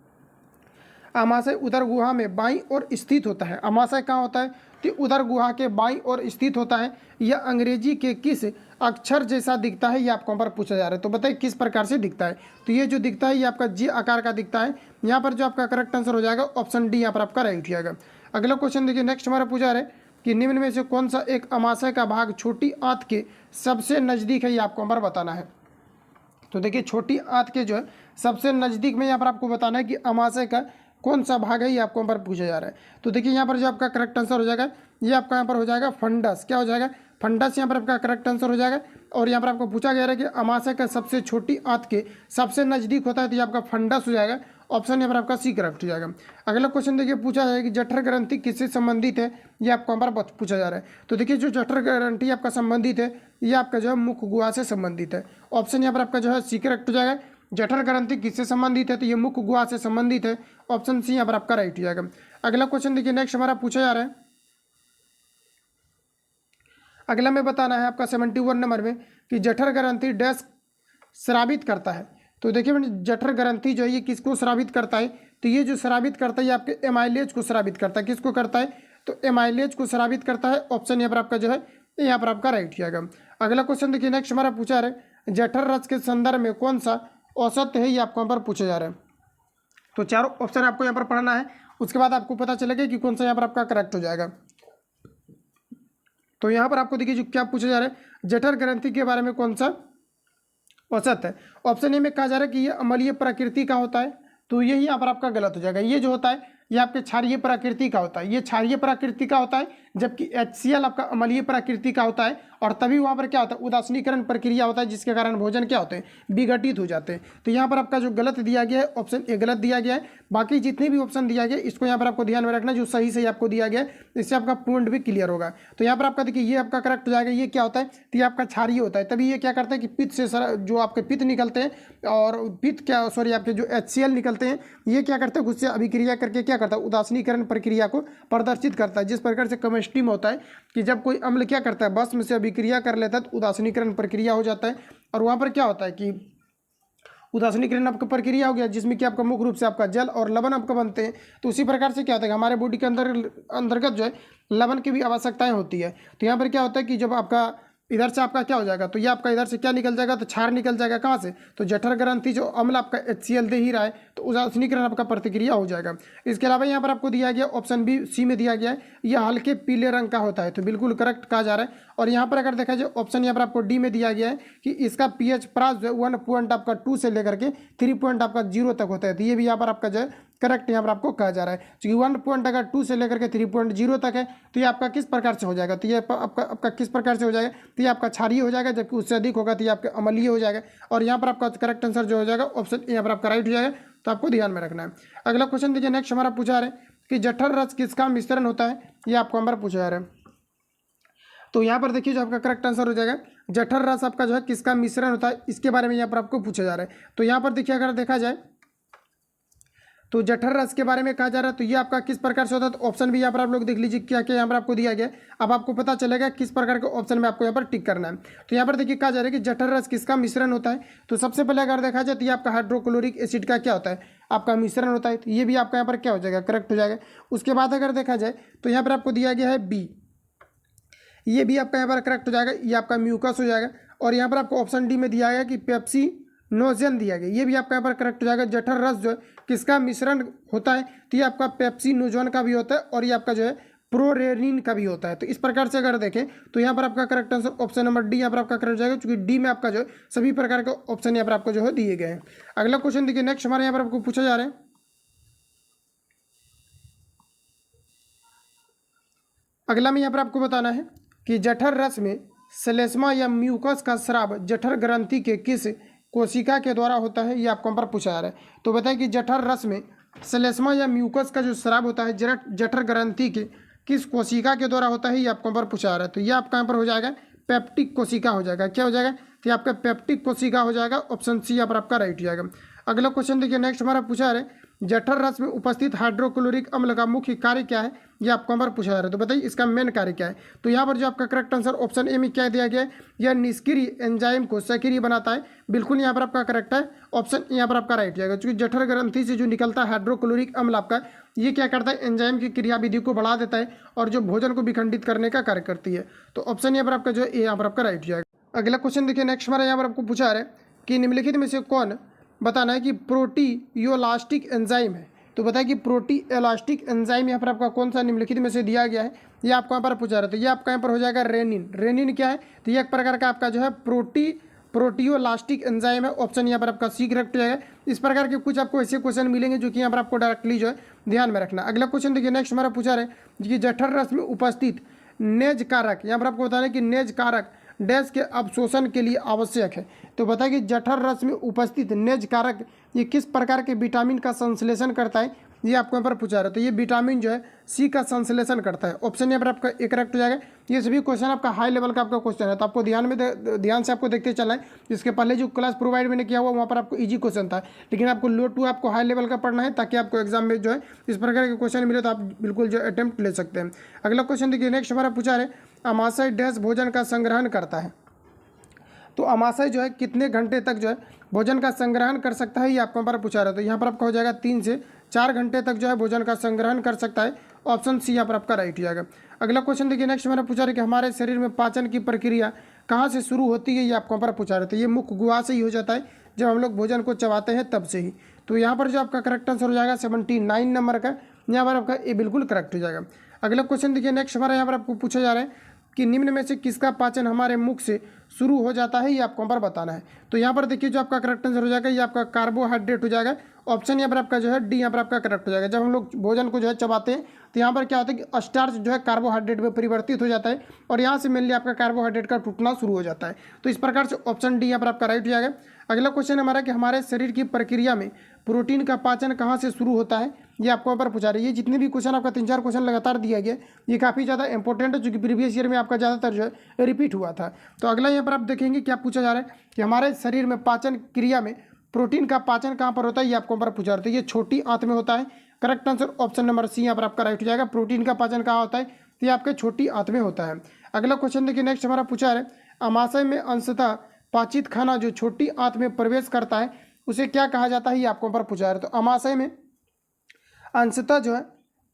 अमाशय उदर गुहा में बाईं ओर स्थित होता है। अमाशय कहाँ होता है, तो उदर गुहा के बाईं ओर स्थित होता है। यह अंग्रेजी के किस अक्षर जैसा दिखता है, ये आपको यहाँ पर पूछा जा रहा है। तो बताइए किस प्रकार से दिखता है, तो ये जो दिखता है ये आपका जी आकार का दिखता है। यहाँ पर जो आपका करेक्ट आंसर हो जाएगा ऑप्शन डी यहाँ पर आपका राइट जाएगा। अगला क्वेश्चन देखिए, नेक्स्ट हमारा पूछा रहा है कि निम्न में से कौन सा एक अमाशय का भाग छोटी आंत के सबसे नज़दीक है, ये आपको यहाँ पर बताना है। तो देखिए छोटी आंत के जो है सबसे नज़दीक में यहाँ पर आपको बताना है कि अमाशय का कौन सा भाग है, ये आपको यहाँ पर पूछा जा रहा है। तो देखिए यहाँ पर जो आपका करेक्ट आंसर हो जाएगा ये आपका यहाँ पर हो जाएगा फंडस। क्या हो जाएगा, फंडस यहाँ पर आपका करेक्ट आंसर हो जाएगा। और यहाँ पर आपको पूछा गया है कि अमाशय का सबसे छोटी आंत के सबसे नज़दीक होता है, तो ये आपका फंडस हो जाएगा। ऑप्शन यहाँ पर आपका सी करेक्ट हो जाएगा। अगला क्वेश्चन देखिए, पूछा है कि जठर ग्रंथि किससे संबंधित है, ये आपको यहाँ पर पूछा जा रहा है। तो देखिए जो जठर ग्रंथि आपका संबंधित है ये आपका जो है मुख गुहा से संबंधित है। ऑप्शन यहाँ पर आपका जो है सी करेक्ट हो जाएगा। जठर ग्रंथि किससे संबंधित है, तो ये मुख गुहा से संबंधित है। ऑप्शन सी यहाँ पर आपका राइट हो जाएगा। अगला क्वेश्चन देखिए, नेक्स्ट हमारा पूछा जा रहा है, अगला में बताना है आपका 71 नंबर में कि जठर ग्रंथि डैश स्रावित करता है। तो देखिए मैंने जठर ग्रंथि जो है ये किसको स्रावित करता है, तो ये जो स्रावित करता है ये आपके एमाइलेज को स्रावित करता है। किसको करता है, तो एमाइलेज को स्रावित करता है। ऑप्शन यहाँ पर आपका जो है यहाँ पर आपका राइट जाएगा। अगला क्वेश्चन देखिए, नेक्स्ट हमारा पूछा रहा है जठर रस के संदर्भ में कौन सा औसत है, ये आपको यहाँ पर पूछा जा रहा है। तो चारों ऑप्शन आपको यहाँ पर पढ़ना है, उसके बाद आपको पता चलेगा कि कौन सा यहाँ पर आपका करेक्ट हो जाएगा। तो यहाँ पर आपको देखिए जो क्या पूछा जा रहा है जठर ग्रंथि के बारे में कौन सा औसत है। ऑप्शन ए में कहा जा रहा है कि ये अम्लीय प्रकृति का होता है, तो यही यहाँ पर आपका गलत हो जाएगा। ये जो होता है ये आपके क्षारीय प्रकृति का होता है, ये क्षारीय प्रकृति का होता है, जबकि HCl आपका अम्लीय प्रकृति का होता है। और तभी वहाँ पर क्या होता है उदासीनीकरण प्रक्रिया होता है, जिसके कारण भोजन क्या होते हैं विघटित हो जाते हैं। तो यहाँ पर आपका जो गलत दिया गया है ऑप्शन ए गलत दिया गया है। बाकी जितने भी ऑप्शन दिया गया इसको यहाँ पर आपको ध्यान में रखना, जो सही सही आपको दिया गया है, इससे आपका पॉइंट भी क्लियर होगा। तो यहाँ पर आपका देखिए ये आपका करेक्ट हो जाएगा। ये क्या होता है, तो ये आपका क्षारीय होता है। तभी ये क्या करता है कि पित्त से जो आपके पित्त निकलते हैं और पित्त क्या सॉरी आपके जो HCl निकलते हैं ये क्या करते हैं उससे अभिक्रिया करके क्या करता है उदासीनीकरण प्रक्रिया को प्रदर्शित करता है। जिस प्रकार से केमिस्ट्री में होता है कि जब कोई अम्ल क्या करता है भस्म से अभिक्रिया कर लेता है तो उदासीनीकरण प्रक्रिया हो जाता है। और वहाँ पर क्या होता है कि उदासीनीकरण आपका प्रक्रिया हो गया जिसमें कि आपका मुख्य रूप से आपका जल और लवण आपका बनते हैं। तो उसी प्रकार से क्या होता है कि हमारे बॉडी के अंतर्गत जो है लवण की भी आवश्यकताएं होती है। तो यहाँ पर क्या होता है कि जब आपका इधर से आपका क्या हो जाएगा, तो ये आपका इधर से क्या निकल जाएगा, तो क्षार निकल जाएगा। कहाँ से, तो जठर ग्रंथि जो अम्ल आपका HCl दे ही रहा है तो उदासीनीकरण आपका प्रतिक्रिया हो जाएगा। इसके अलावा यहाँ पर आपको दिया गया ऑप्शन बी सी में दिया गया है यह हल्के पीले रंग का होता है, तो बिल्कुल करेक्ट कहा जा रहा है। और यहाँ पर अगर देखा जाए ऑप्शन यहाँ पर आपको डी में दिया गया है कि इसका pH प्रास जो है 1 पॉइंट आपका 2 से लेकर के 3 पॉइंट आपका 0 तक होता है। तो ये भी यहाँ पर आपका जो है करेक्ट यहाँ पर आपको कहा जा रहा है, क्योंकि 1 पॉइंट अगर 2 से लेकर के 3.0 तक है तो ये आपका किस प्रकार से हो जाएगा, तो ये आपका किस प्रकार से हो जाएगा, तो ये आपका क्षारीय हो जाएगा। जबकि उससे अधिक होगा तो ये आपका अम्लीय हो जाएगा। और यहाँ पर आपका करेक्ट आंसर जो हो जाएगा ऑप्शन यहाँ पर आपका राइट हो जाएगा। तो आपको ध्यान में रखना है। अगला क्वेश्चन देखिए, नेक्स्ट हमारा पूछा रहा है कि जठर रस किसका मिश्रण होता है, ये आपको हमारा पूछा जा रहा है। तो यहाँ पर देखिए जो आपका करेक्ट आंसर हो जाएगा जठर रस आपका जो है किसका मिश्रण होता है, इसके बारे में यहाँ पर आपको पूछा जा रहा है। तो यहाँ पर देखिए अगर देखा जाए तो जठर रस के बारे में कहा जा रहा है तो ये आपका किस प्रकार से होता है, तो ऑप्शन भी यहाँ पर आप लोग देख लीजिए क्या क्या यहाँ पर आपको दिया गया। अब आपको पता चलेगा किस प्रकार के ऑप्शन में आपको यहाँ पर टिक करना है। तो यहाँ पर देखिए कहा जा रहा है कि जठर रस किसका मिश्रण होता है। तो सबसे पहले अगर देखा जाए तो ये आपका हाइड्रोक्लोरिक एसिड का क्या होता है आपका मिश्रण होता है। तो ये भी आपका यहाँ पर क्या हो जाएगा करेक्ट हो जाएगा। उसके बाद अगर देखा जाए तो यहाँ पर आपको दिया गया है बी, ये भी आपका यहाँ पर करेक्ट हो जाएगा, ये आपका म्यूकस हो जाएगा। और यहाँ पर आपको ऑप्शन डी में दिया गया कि पेप्सी नोजन दिया गया, ये भी आपका यहाँ पर करेक्ट हो जाएगा। जठर रस जो है किसका मिश्रण होता है, तो ये आपका पेप्सी नोजन का भी होता है और ये आपका जो है प्रोरेनिन का भी होता है। तो इस प्रकार से अगर देखें तो यहाँ पर आपका correct answer option number D यहाँ पर आपका करेक्ट हो जाएगा, क्योंकि डी में आपका जो है सभी प्रकार के ऑप्शन यहाँ पर आपको जो है दिए गए हैं। अगला क्वेश्चन देखिए, नेक्स्ट हमारे यहाँ पर आपको पूछा जा रहा है अगला में यहाँ पर आपको बताना है कि जठर रस में श्लेष्मा या म्यूकस का स्राव जठर ग्रंथि के किस कोशिका के द्वारा होता है, ये आपको यहाँ पर पूछा जा रहा है। तो बताइए कि जठर रस में श्लेष्मा या म्यूकस का जो स्राव होता है जठर ग्रंथि के किस कोशिका के द्वारा होता है, ये आपको यहाँ पर पूछा जा रहा है। तो ये आपका यहाँ पर हो जाएगा पेप्टिक कोशिका हो जाएगा। क्या हो जाएगा, तो आपका पेप्टिक कोशिका हो जाएगा। ऑप्शन सी यहाँ पर आपका राइट हो जाएगा। अगला क्वेश्चन देखिए, नेक्स्ट हमारा पूछा जा रहा है जठर रस में उपस्थित हाइड्रोक्लोरिक अम्ल का मुख्य कार्य क्या है, ये आपको यहाँ पर पूछा जा रहा है। तो बताइए इसका मेन कार्य क्या है। तो यहाँ पर जो आपका करेक्ट आंसर ऑप्शन ए में क्या दिया गया है, यह निष्क्रिय एंजाइम को सक्रिय बनाता है। बिल्कुल यहाँ पर आपका करेक्ट है, ऑप्शन यहाँ पर आपका राइट जाएगा। क्योंकि जठर ग्रंथि से जो निकलता है हाइड्रोक्लोरिक अम्ल आपका, ये क्या करता है, एंजाइम की क्रियाविधि को बढ़ा देता है और जो भोजन को विखंडित करने का कार्य करती है। तो ऑप्शन यहाँ पर आपका जो है यहाँ पर आपका राइट जाएगा। अगला क्वेश्चन देखिए, नेक्स्ट हमारा यहाँ पर आपको पूछा रहा है कि निम्नलिखित में से कौन बताना है कि प्रोटीयोलास्टिक एंजाइम है। तो बताइए कि प्रोटीएलास्टिक एंजाइम यहाँ पर आपका कौन सा निम्नलिखित में से दिया गया है, ये आपको यहाँ पर पूछा रहा है। तो ये आपका यहाँ पर हो जाएगा रेनिन। रेनिन क्या है, तो ये एक प्रकार का आपका जो है प्रोटीयोलास्टिक एंजाइम है। ऑप्शन यहाँ पर आपका सी करेक्ट हो जाएगा। इस प्रकार के कुछ आपको ऐसे क्वेश्चन मिलेंगे जो कि यहाँ पर आपको डायरेक्टली जो है ध्यान में रखना। अगला क्वेश्चन देखिए, नेक्स्ट हमारा पूछा रहे कि जठर रस में उपस्थित नेज कारक, यहाँ पर आपको बताना है कि नेज कारक डैश के अवशोषण के लिए आवश्यक है। तो बताइए कि जठर रस में उपस्थित नेज कारक ये किस प्रकार के विटामिन का संश्लेषण करता है, ये आपको यहाँ पर पूछा रहा है। तो ये विटामिन जो है सी का संश्लेषण करता है। ऑप्शन यहाँ पर आपका एक करेक्ट हो जाएगा। ये सभी क्वेश्चन आपका हाई लेवल का आपका क्वेश्चन है, तो आपको ध्यान से आपको देखते चलना है। इसके पहले जो क्लास प्रोवाइड मैंने किया हुआ वहाँ पर आपको इजी क्वेश्चन था, लेकिन आपको लो टू आपको हाई लेवल का पढ़ना है ताकि आपको एग्जाम में जो है इस प्रकार के क्वेश्चन मिले तो आप बिल्कुल जो अटेम्प्ट ले सकते हैं। अगला क्वेश्चन देखिए, नेक्स्ट हमारा पूछा है अमाशय डैश भोजन का संग्रहण करता है। तो अमाशय जो है कितने घंटे तक जो है भोजन का संग्रहण कर सकता है, ये आपको यहाँ पर पूछा रहा है। तो यहाँ पर आपका हो जाएगा 3 से 4 घंटे तक जो है भोजन का संग्रहण कर सकता है। ऑप्शन सी यहाँ पर आपका राइट हो जाएगा। अगला क्वेश्चन देखिए, नेक्स्ट हमारा पूछा रहा है कि हमारे शरीर में पाचन की प्रक्रिया कहाँ से शुरू होती है, ये आपको यहाँ पर पूछा रहा है। तो ये मुख्य गुहा से ही हो जाता है, जब हम लोग भोजन को चबाते हैं तब से ही। तो यहाँ पर जो आपका करेक्ट आंसर हो जाएगा 79 नंबर का, यहाँ पर आपका ये बिल्कुल करेक्ट हो जाएगा। अगला क्वेश्चन देखिए, नेक्स्ट हमारा यहाँ पर आपको पूछा जा रहा है कि निम्न में से किसका पाचन हमारे मुख से शुरू हो जाता है, ये आपको यहाँ पर बताना है। तो यहाँ पर देखिए जो आपका करेक्ट आंसर हो जाएगा ये आपका कार्बोहाइड्रेट हो जाएगा। ऑप्शन यहाँ पर आपका जो है डी यहाँ पर आपका करेक्ट हो जाएगा। जब हम लोग भोजन को जो है चबाते हैं तो यहाँ पर क्या होता है कि स्टार्च जो है कार्बोहाइड्रेट में परिवर्तित हो जाता है और यहाँ से मेनली आपका कार्बोहाइड्रेट का टूटना शुरू हो जाता है। तो इस प्रकार से ऑप्शन डी यहाँ पर आपका राइट हो जाएगा। अगला क्वेश्चन हमारा कि हमारे शरीर की प्रक्रिया में प्रोटीन का पाचन कहाँ से शुरू होता है, ये आपको यहाँ पर पूछा रही है। ये जितने भी क्वेश्चन आपका 3-4 क्वेश्चन लगातार दिया गया ये काफ़ी ज़्यादा इंपॉर्टेंट है, चूँकि प्रीवियस ईयर में आपका ज़्यादातर जो है रिपीट हुआ था। तो अगला यहाँ पर आप देखेंगे क्या पूछा जा रहा है कि हमारे शरीर में पाचन क्रिया में प्रोटीन का पाचन कहाँ पर होता है, ये आपको यहाँ पर पूछा रहा है। ये छोटी आंत में होता है। Correct answer option number C यहाँ पर आपका राइट हो जाएगा। प्रोटीन का पाचन कहाँ होता है, तो ये आपके छोटी आंत में होता है। अगला क्वेश्चन देखिए, नेक्स्ट हमारा पूछा है अमाशय में अंशतः पाचित खाना जो छोटी आंत में प्रवेश करता है उसे क्या कहा जाता है, ये आपको यहाँ पर पूछा है। तो अमाशय में अंशतः जो है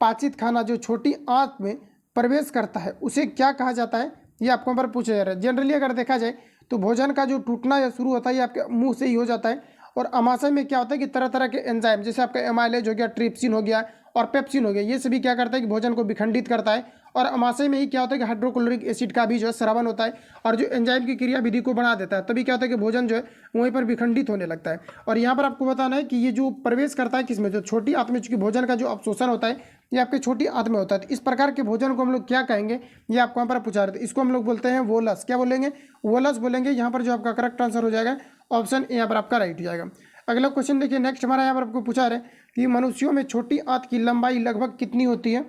पाचित खाना जो छोटी आंत में प्रवेश करता है उसे क्या कहा जाता है, ये आपको यहाँ पर पूछा जा रहा है। जनरली अगर देखा जाए तो भोजन का जो टूटना या शुरू होता है ये आपके मुंह से ही हो जाता है। और अमाशय में क्या होता है कि तरह तरह के एंजाइम जैसे आपका एमाइलेज हो गया, ट्रिप्सिन हो गया और पेप्सिन हो गया, ये सभी क्या करता है कि भोजन को विखंडित करता है। और अमाशय में ही क्या होता है कि हाइड्रोक्लोरिक एसिड का भी जो है स्रावन होता है और जो एंजाइम की क्रियाविधि को बढ़ा देता है, तभी क्या होता है कि भोजन जो है वहीं पर विखंडित होने लगता है। और यहाँ पर आपको बताना है कि ये जो प्रवेश करता है किसमें, जो छोटी आंत में, चूंकि भोजन का जो अवशोषण होता है ये आपके छोटी आंत में होता है। तो इस प्रकार के भोजन को हम लोग क्या कहेंगे, ये आपको यहाँ पर पूछा रहे थे। इसको हम लोग बोलते हैं वोलस। क्या बोलेंगे, वोलस बोलेंगे। यहाँ पर जो आपका करेक्ट आंसर हो जाएगा ऑप्शन यहाँ पर आपका राइट हो जाएगा। अगला क्वेश्चन देखिए, नेक्स्ट हमारा यहाँ पर आपको पूछा रहे कि मनुष्यों में छोटी आंत की लंबाई लगभग कितनी होती है,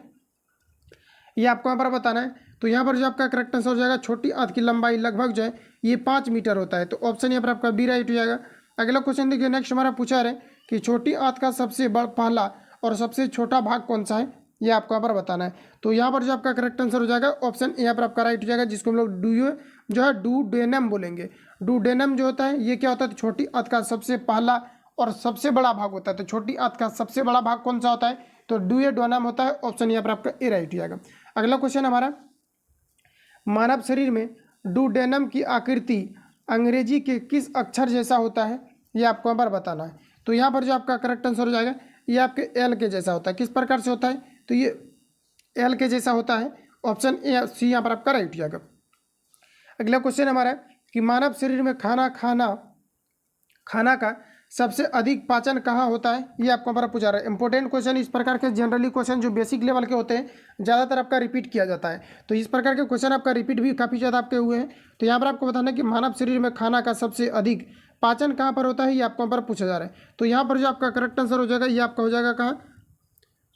ये आपको यहाँ पर बताना है। तो यहाँ पर जो आपका करेक्ट आंसर हो जाएगा छोटी आंत की लंबाई लगभग जो है ये 5 मीटर होता है। तो ऑप्शन यहाँ पर आपका बी राइट हो जाएगा। अगला क्वेश्चन देखिए, नेक्स्ट हमारा पूछा रहे कि छोटी आंत का सबसे पहला और सबसे छोटा भाग कौन सा है, ये आपको यहाँ पर बताना है। तो यहाँ पर जो आपका करेक्ट आंसर हो जाएगा ऑप्शन यहाँ पर आपका राइट हो जाएगा, जिसको हम लोग डुडेनम बोलेंगे। डुडेनम जो होता है ये क्या होता है, तो छोटी आंत का सबसे पहला और सबसे बड़ा भाग होता है। तो छोटी आंत का सबसे बड़ा भाग कौन सा होता है, तो डुओडेनम होता है। ऑप्शन यहाँ पर आपका ए राइट हो जाएगा। अगला क्वेश्चन हमारा मानव शरीर में डुडेनम की आकृति अंग्रेजी के किस अक्षर जैसा होता है, ये आपको यहाँ पर बताना है। तो यहाँ पर जो आपका करेक्ट आंसर हो जाएगा ये आपके एल के जैसा होता है। किस प्रकार से होता है, तो ये एल के जैसा होता है। ऑप्शन ए सी यहाँ पर आपका राइट हो जाएगा। अगला क्वेश्चन हमारा कि मानव शरीर में खाना का सबसे अधिक पाचन कहाँ होता है, ये आपको हमारा पूछा रहा है। इंपॉर्टेंट क्वेश्चन, इस प्रकार के जनरली क्वेश्चन जो बेसिक लेवल के होते हैं ज़्यादातर आपका रिपीट किया जाता है। तो इस प्रकार के क्वेश्चन आपका रिपीट भी काफ़ी ज़्यादा आपके हुए हैं। तो यहाँ पर आपको बताना है कि मानव शरीर में खाना का सबसे अधिक पाचन कहाँ पर होता है ये आपको यहाँ पर पूछा जा रहा है। तो यहाँ पर जो आपका करेक्ट आंसर हो जाएगा ये आपका हो जाएगा कहाँ,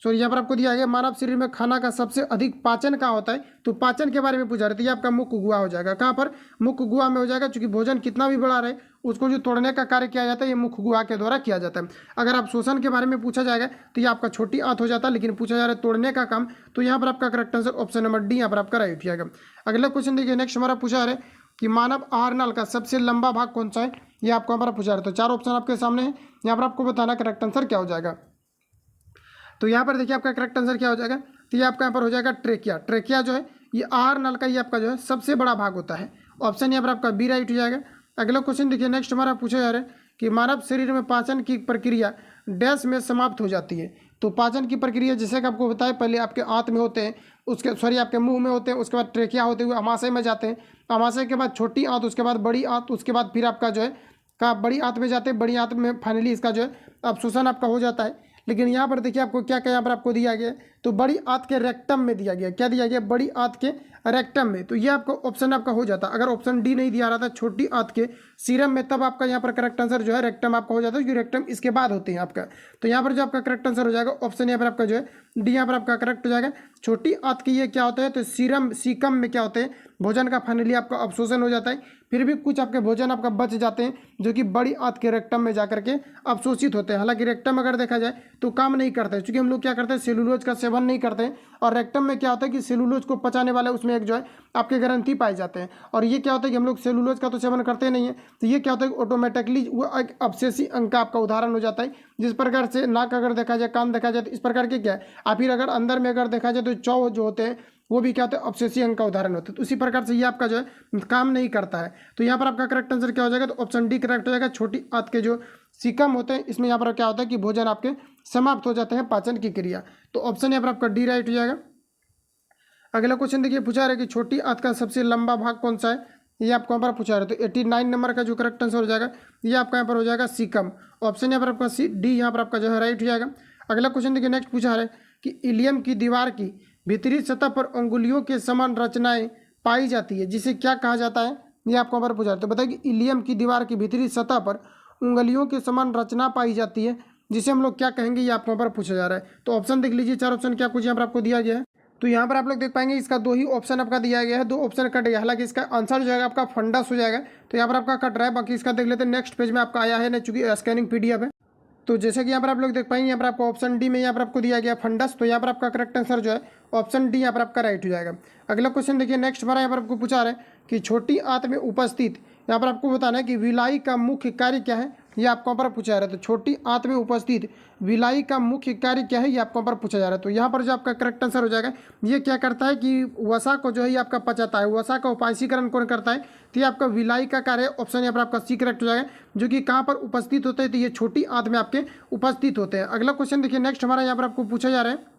सॉरी यहाँ पर आपको दिया गया मानव शरीर में खाना का सबसे अधिक पाचन कहाँ होता है, तो पाचन के बारे में पूछा रहे थे। ये आपका मुख गुहा हो जाएगा, कहाँ पर, मुख गुहा में हो जाएगा, क्योंकि भोजन कितना भी बड़ा रहे उसको जो तोड़ने का कार्य किया जाता है ये मुख गुहा के द्वारा किया जाता है। अगर आप शोषण के बारे में पूछा जाएगा तो ये आपका छोटी आंत हो जाता है, लेकिन पूछा जा रहा है तोड़ने का काम, तो यहाँ पर आपका correct answer option number D यहाँ पर आपका राइट हो जाएगा। अगला क्वेश्चन देखिए, नेक्स्ट हमारा पूछा जा रहा है कि मानव आहार नाल का सबसे लंबा भाग कौन सा है, ये आपको यहाँ पर पूछा रहा है। तो 4 ऑप्शन आपके सामने है, यहाँ पर आपको बताना करेक्ट आंसर क्या हो जाएगा। तो यहाँ पर देखिए आपका करेक्ट आंसर क्या हो जाएगा, तो ये आपका यहाँ पर हो जाएगा ट्रेकिया। ट्रेकिया जो है ये आहार नल का ये आपका जो है सबसे बड़ा भाग होता है। ऑप्शन यहाँ पर आपका बी राइट हो जाएगा। अगला क्वेश्चन देखिए, नेक्स्ट हमारा पूछा जा रहा है कि मानव शरीर में पाचन की प्रक्रिया डैश में समाप्त हो जाती है। तो पाचन की प्रक्रिया जैसे कि आपको बताया, पहले आपके आंत में होते हैं, उसके सॉरी आपके मुंह में होते हैं, उसके बाद ट्रेकिया होते हुए अमाशय में जाते हैं, अमाशय के बाद छोटी आंत, उसके बाद बड़ी आंत, उसके बाद फिर आपका जो है का बड़ी आंत में जाते हैं, बड़ी आंत में फाइनली इसका जो है अवशोषण आपका हो जाता है। लेकिन यहाँ पर देखिए आपको क्या क्या यहाँ पर आपको दिया गया है, तो बड़ी आंत के रेक्टम में दिया गया, क्या दिया गया, बड़ी आंत के रेक्टम में। तो ये आपको ऑप्शन आपका हो जाता। अगर ऑप्शन डी नहीं दिया रहा था छोटी आंत के सीरम में, तब आपका यहाँ पर करेक्ट आंसर जो है रेक्टम आपका हो जाता है, क्योंकि रेक्टम इसके बाद होते हैं आपका। तो यहाँ पर जो आपका करेक्ट आंसर हो जाएगा ऑप्शन यहाँ पर आपका जो है डी यहाँ पर आपका करेक्ट हो जाएगा। छोटी आंत की ये क्या होता है, तो सीरम सीकम में क्या होते हैं, भोजन का फाइनली आपका अवशोषण हो जाता है, फिर भी कुछ आपके भोजन आपका बच जाते हैं जो कि बड़ी आंत के रेक्टम में जाकर के अवशोषित होते हैं। हालांकि रेक्टम अगर देखा जाए तो काम नहीं करता है, क्योंकि हम लोग क्या करते हैं, सेलुलोज का सेवन नहीं करते हैं, और रेक्टम में क्या होता है कि सेलुलोज को पचाने वाला उसमें एक जो है आपके ग्रंथि पाए जाते हैं, और ये क्या होता है कि हम लोग सेलुलोज का तो सेवन करते नहीं है, तो ये क्या होता है कि ऑटोमेटिकली वो एक अवशेषी अंग का आपका उदाहरण हो जाता है। जिस प्रकार से नाक अगर देखा जाए, कान देखा जाए, तो इस प्रकार के क्या है, और फिर अगर अंदर में अगर देखा जाए तो चौ जो होते हैं वो भी क्या होता है, अवशेषी अंग का उदाहरण होता है। तो उसी प्रकार से ये आपका जो है काम नहीं करता है। तो यहाँ पर आपका करेक्ट आंसर क्या हो जाएगा, तो ऑप्शन डी करेक्ट हो जाएगा। छोटी आंत के जो सीकम होते हैं इसमें यहाँ पर क्या होता है कि भोजन आपके समाप्त हो जाते हैं पाचन की क्रिया। तो ऑप्शन यहाँ पर आपका डी राइट हो जाएगा। अगला क्वेश्चन देखिए, पूछा रहा है कि छोटी आंत का सबसे लंबा भाग कौन सा है, ये आपको यहाँ पर पूछा रहा है। तो 89 नंबर का जो करेक्ट आंसर हो जाएगा ये आपका यहाँ पर हो जाएगा सीकम। ऑप्शन यहाँ पर आपका सी डी यहाँ पर आपका जो है राइट हो जाएगा। अगला क्वेश्चन देखिए, नेक्स्ट पूछा रहा है कि इलियम की दीवार की भीतरी सतह पर अंगुलियों के समान रचनाएं पाई जाती है, जिसे क्या कहा जाता है, ये आपको यहाँ पर पूछा रहा है। तो बताइए कि इलियम की दीवार की भीतरी सतह पर उंगलियों के समान रचना पाई जाती है, जिसे हम लोग क्या कहेंगे, ये आपको यहाँ पर पूछा जा रहा है। तो ऑप्शन देख लीजिए, 4 ऑप्शन क्या कुछ यहाँ पर आपको दिया गया है। तो यहाँ पर आप लोग देख पाएंगे इसका 2 ही ऑप्शन आपका दिया गया है, 2 ऑप्शन कट गया। हालांकि इसका आंसर जो है आपका फंडस हो जाएगा, तो यहाँ पर आपका कट रहा है। बाकी इसका देख लेते हैं, नेक्स्ट पेज में आपका आया है ना, चूंकि स्कैनिंग पीडीएफ है। तो जैसे कि यहाँ पर आप लोग देख पाएंगे, यहाँ पर आपको ऑप्शन डी में यहाँ पर आपको दिया गया फंडस। तो यहाँ पर आपका करेक्ट आंसर जो है ऑप्शन डी यहाँ पर आपका राइट हो जाएगा। अगला क्वेश्चन देखिए, नेक्स्ट हमारा यहाँ पर आपको पूछा रहा है कि छोटी आंत में उपस्थित, यहाँ पर आपको बताना है कि विलाई का मुख्य कार्य क्या है, ये आपको यहाँ पर पूछा जा रहा है। तो छोटी आंत में उपस्थित विलाई का मुख्य कार्य क्या है, ये आपको यहाँ पर पूछा जा रहा है। तो यहाँ पर जो आपका करेक्ट आंसर हो जाएगा, ये क्या करता है कि वसा को जो है ये आपका पचाता है, वसा का उपायसीकरण कौन करता है, तो ये आपका विलाई का कार्य। ऑप्शन यहाँ पर आपका सी करेक्ट हो जाएगा, जो कि कहाँ पर उपस्थित होते हैं, तो ये छोटी आंत में आपके उपस्थित होते हैं। अगला क्वेश्चन देखिए, नेक्स्ट हमारा यहाँ पर आपको पूछा जा रहा है,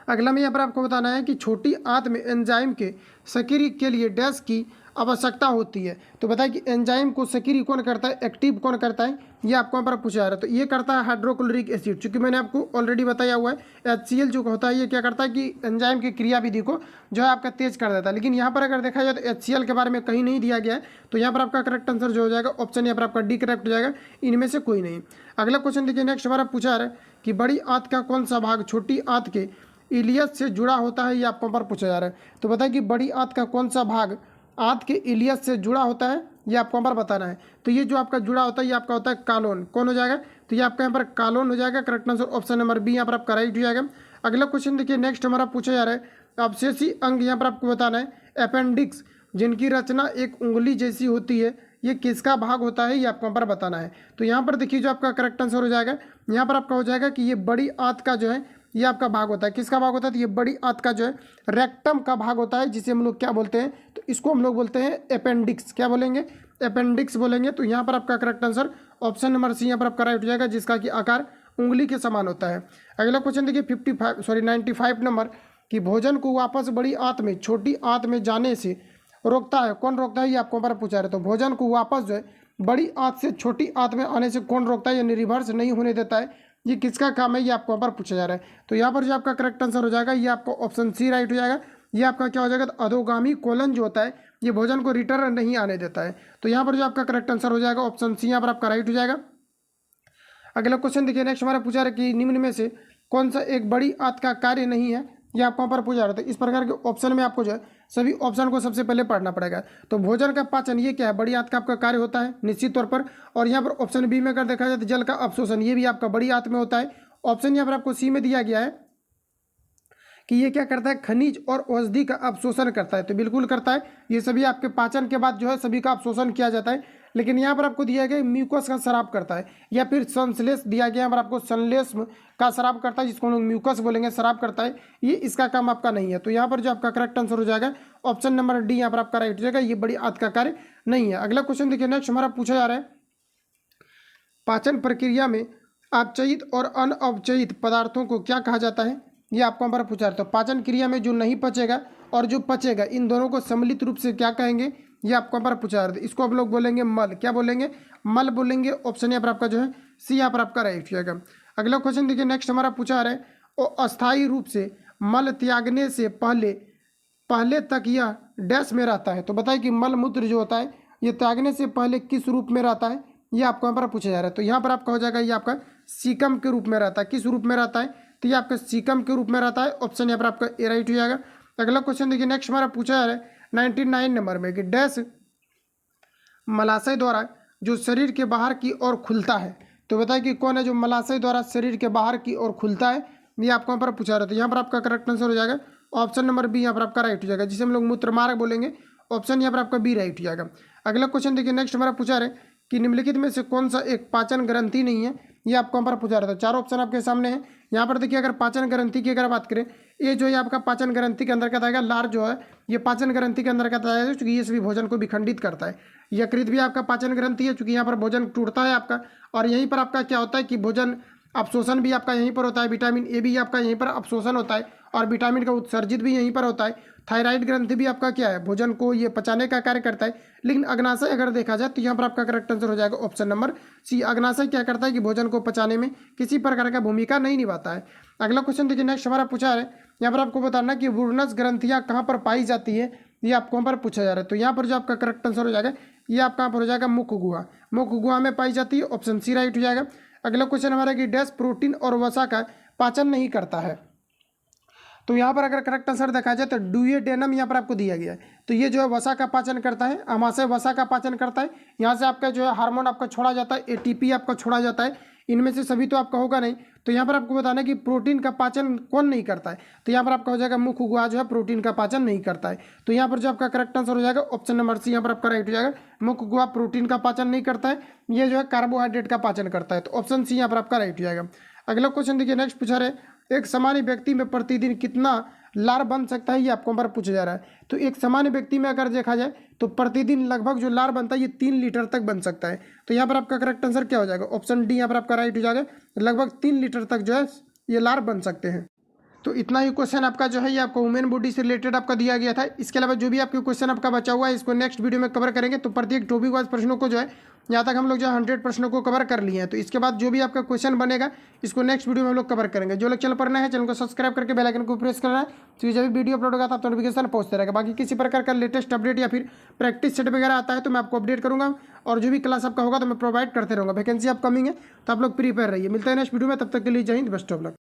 अगला में यहाँ पर आपको बताना है कि छोटी आंत में एंजाइम के सक्रिय के लिए डैश की आवश्यकता होती है। तो बताइए कि एंजाइम को सक्रिय कौन करता है, एक्टिव कौन करता है, ये आपको यहाँ पर पूछा जा रहा है। तो ये करता है हाइड्रोक्लोरिक एसिड, चूंकि मैंने आपको ऑलरेडी बताया हुआ है HCl जो होता है ये क्या करता है कि एंजाइम की क्रियाविधि को जो है आपका तेज कर देता है। लेकिन यहाँ पर अगर देखा जाए तो HCl के बारे में कहीं नहीं दिया गया है, तो यहाँ पर आपका करेक्ट आंसर जो हो जाएगा ऑप्शन यहाँ पर आपका डी करेक्ट हो जाएगा, इनमें से कोई नहीं। अगला क्वेश्चन देखिए, नेक्स्ट हमारा पूछा जा रहा है कि बड़ी आंत का कौन सा भाग छोटी आंत के इलियस से जुड़ा होता है, ये आपको पर पूछा जा रहा है। तो बताइए कि बड़ी आंत का कौन सा भाग आंत के इलियस से जुड़ा होता है, ये आपको यहाँ पर बताना है। तो ये जो आपका जुड़ा होता है ये आपका होता है कालोन। कौन हो जाएगा, तो ये आपका यहाँ पर कालोन हो जाएगा। Correct answer option number B यहाँ पर आपका राइट हो जाएगा। अगला क्वेश्चन देखिए, नेक्स्ट हमारा पूछा जा रहा है अवशेषी अंग, यहाँ पर आपको बताना है अपेंडिक्स, जिनकी रचना एक उंगली जैसी होती है, ये किसका भाग होता है, ये आपको यहाँ पर बताना है। तो यहाँ पर देखिए जो आपका करेक्ट आंसर हो जाएगा, यहाँ पर आपका हो जाएगा कि ये बड़ी आंत का जो है ये आपका भाग होता है। किसका भाग होता है, तो ये बड़ी आंत का जो है रेक्टम का भाग होता है, जिसे हम लोग क्या बोलते हैं, तो इसको हम लोग बोलते हैं अपेंडिक्स। क्या बोलेंगे, अपेंडिक्स बोलेंगे। तो यहाँ पर आपका correct answer option number C यहाँ पर आपका राइट हो जाएगा, जिसका कि आकार उंगली के समान होता है। अगला क्वेश्चन देखिए 95 नंबर कि भोजन को वापस बड़ी आंत में छोटी आंत में जाने से रोकता है, कौन रोकता है, ये आपको पर पूछा रहे। तो भोजन को वापस जो है बड़ी आंत से छोटी आंत में आने से कौन रोकता है, यानी रिवर्स नहीं होने देता है, ये किसका काम है, ये आपको पर पूछा जा रहा है। तो यहाँ पर जो आपका करेक्ट आंसर हो जाएगा ये आपको ऑप्शन सी राइट हो जाएगा। ये आपका क्या हो जाएगा, तो अधोगामी कोलन जो होता है ये भोजन को रिटर्न नहीं आने देता है। तो यहाँ पर जो आपका करेक्ट आंसर हो जाएगा ऑप्शन सी यहाँ पर आपका राइट हो जाएगा। अगला क्वेश्चन देखिए, नेक्स्ट हमारा पूछा रहा है कि निम्न में से कौन सा एक बड़ी आंत का कार्य नहीं है, ये आपको वहाँ पर पूछा रहा था। इस प्रकार के ऑप्शन में आपको जो है सभी ऑप्शन को सबसे पहले पढ़ना पड़ेगा। तो भोजन का पाचन ये क्या है, बड़ी आंत का आपका कार्य होता है निश्चित तौर पर। और यहाँ पर ऑप्शन बी में अगर देखा जाए तो जल का अवशोषण, ये भी आपका बड़ी आंत में होता है। ऑप्शन यहाँ पर आपको सी में दिया गया है कि ये क्या करता है, खनिज और औषधि का अवशोषण करता है। तो बिल्कुल करता है, ये सभी आपके पाचन के बाद जो है सभी का अवशोषण किया जाता है। लेकिन यहाँ पर आपको दिया गया म्यूकस का स्राव करता है, या फिर संश्लेष दिया गया यहाँ पर आपको संश्लेष का स्राव करता है, जिसको हम लोग म्यूकस बोलेंगे, स्राव करता है। ये इसका काम आपका नहीं है। तो यहाँ पर जो आपका करेक्ट आंसर हो जाएगा ऑप्शन नंबर डी यहाँ पर आपका राइट हो जाएगा, ये बड़ी आंत का कार्य नहीं है। अगला क्वेश्चन देखिए, नेक्स्ट हमारा पूछा जा रहा है, पाचन प्रक्रिया में अपचयित और अनअपचयित पदार्थों को क्या कहा जाता है, ये आपको हमारा पूछा रहा है। तो पाचन क्रिया में जो नहीं पचेगा और जो पचेगा, इन दोनों को सम्मिलित रूप से क्या कहेंगे, ये आपको हमारा पूछा रहा है। इसको हम लोग बोलेंगे मल, क्या बोलेंगे, मल बोलेंगे। ऑप्शन यहाँ पर आपका जो है सी यहाँ पर आपका राइट हो जाएगा। अगला क्वेश्चन देखिए, नेक्स्ट हमारा पूछा रहा है, और अस्थायी रूप से मल त्यागने से पहले तक यह डैश में रहता है। तो बताइए कि मल मूत्र जो होता है ये त्यागने से पहले किस रूप में रहता है, ये आपको यहाँ पर पूछा जा रहा है। तो यहाँ पर आपका हो जाएगा ये आपका सीकम के रूप में रहता है। किस रूप में रहता है, तो ये आपका सीकम के रूप में रहता है। ऑप्शन यहाँ पर आपका ए राइट हो जाएगा। अगला क्वेश्चन देखिए, नेक्स्ट हमारा पूछा जा रहा है 99 नंबर में कि डैश मलाशय द्वारा जो शरीर के बाहर की ओर खुलता है। तो बताइए कि कौन है जो मलाशय द्वारा शरीर के बाहर की ओर खुलता है, ये आपको यहाँ पर पूछा रहा है। तो यहाँ पर आपका करेक्ट आंसर हो जाएगा ऑप्शन नंबर बी यहाँ पर आपका राइट हो जाएगा, जिसे हम लोग मूत्रमार्ग बोलेंगे। ऑप्शन यहाँ पर आपका बी राइट हो जाएगा। अगला क्वेश्चन देखिए, नेक्स्ट हमारा पूछा रहे कि निम्नलिखित में से कौन सा एक पाचन ग्रंथि नहीं है, ये आपको यहाँ पर पूछा रहा था। चार ऑप्शन आपके सामने है। यहाँ पर देखिए, अगर पाचन ग्रंथि की अगर बात करें, ये जो है आपका पाचन ग्रंथि के अंतर्गत आएगा। लार जो है ये पाचन ग्रंथि के अंतर्गत आएगा, क्योंकि ये सभी भोजन को विखंडित करता है। यकृत भी आपका पाचन ग्रंथि है, क्योंकि यहाँ पर भोजन टूटता है आपका, और यहीं पर आपका क्या होता है कि भोजन अवशोषण भी आपका यहीं पर होता है। विटामिन ए भी आपका यहीं पर अवशोषण होता है, और विटामिन का उत्सर्जित भी यहीं पर होता है। थायराइड ग्रंथि भी आपका क्या है, भोजन को ये पचाने का कार्य करता है। लेकिन अग्नाशय अगर देखा जाए तो यहाँ पर आपका करेक्ट आंसर हो जाएगा ऑप्शन नंबर सी। अग्नाशय क्या करता है कि भोजन को पचाने में किसी प्रकार का भूमिका नहीं निभाता है। अगला क्वेश्चन देखिए, नेक्स्ट हमारा पूछा है, यहाँ पर आपको बताना कि वुर्नस ग्रंथियाँ कहाँ पर पाई जाती है, ये आपको यहाँ पर पूछा जा रहा है। तो यहाँ पर जो आपका करेक्ट आंसर हो जाएगा ये आपका यहाँ पर हो जाएगा मुख गुहा। मुख गुहा में पाई जाती है, ऑप्शन सी राइट हो जाएगा। अगला क्वेश्चन हमारा कि डैश प्रोटीन और वसा का पाचन नहीं करता है। तो यहाँ पर अगर करेक्ट आंसर देखा जाए तो डुओडेनम यहाँ पर आपको दिया गया है। तो ये जो है वसा का पाचन करता है, आमाशय वसा का पाचन करता है। यहाँ से आपका जो है हार्मोन आपका छोड़ा जाता है, एटीपी आपका छोड़ा जाता है। इनमें से सभी तो आपका होगा नहीं। तो यहाँ पर आपको बताना है कि प्रोटीन का पाचन कौन नहीं करता है। तो यहाँ पर आपका हो जाएगा मुख गुहा जो है प्रोटीन का पाचन नहीं करता है। तो यहाँ पर जो आपका करेक्ट आंसर हो जाएगा ऑप्शन नंबर सी यहाँ पर आपका राइट हो जाएगा। मुख गुहा प्रोटीन का पाचन नहीं करता है, ये जो है कार्बोहाइड्रेट का पाचन करता है। तो ऑप्शन सी यहाँ पर आपका राइट हो जाएगा। अगला क्वेश्चन देखिए, नेक्स्ट पूछा रहे, एक सामान्य व्यक्ति में प्रतिदिन कितना लार बन सकता है, ये आपको पर पूछा जा रहा है। तो एक सामान्य व्यक्ति में अगर देखा जाए तो प्रतिदिन लगभग जो लार बनता है ये 3 लीटर तक बन सकता है। तो यहाँ पर आपका करेक्ट आंसर क्या हो जाएगा, ऑप्शन डी यहाँ पर आपका राइट हो जाएगा। लगभग 3 लीटर तक जो है ये लार बन सकते हैं। तो इतना ही क्वेश्चन आपका जो है ये आपको वुमेन बॉडी से रिलेटेड आपका दिया गया था। इसके अलावा जो भी आपके क्वेश्चन आपका बचा हुआ है इसको नेक्स्ट वीडियो में कवर करेंगे। तो प्रत्येक टॉपिक वाइज प्रश्नों को जो है यहाँ तक हम लोग जो है 100 प्रश्नों को कवर कर लिए हैं। तो इसके बाद जो भी आपका क्वेश्चन बनेगा इसको नेक्स्ट वीडियो में हम लोग कवर करेंगे। जो लोग चैनल पर नए हैं चैनल को सब्सक्राइब करके बेल आइकन को प्रेस करना है, तो जब भी वीडियो अपलोड होगा तो आप नोटिफिकेशन पहुंचते रहेगा। बाकी किसी प्रकार का लेटेस्ट अपडेट या फिर प्रैक्टिस सेट वगैरह आता है तो मैं आपको अपडेट करूँगा, और जो भी क्लास आपका होगा तो मैं प्रोवाइड करते रहूँगा। वैकेंसी अपकमिंग है तो आप लोग प्रिपेयर रहिए। मिलते हैं नेक्स्ट वीडियो में, तब तक के लिए जय हिंद, बेस्ट ऑफ लक।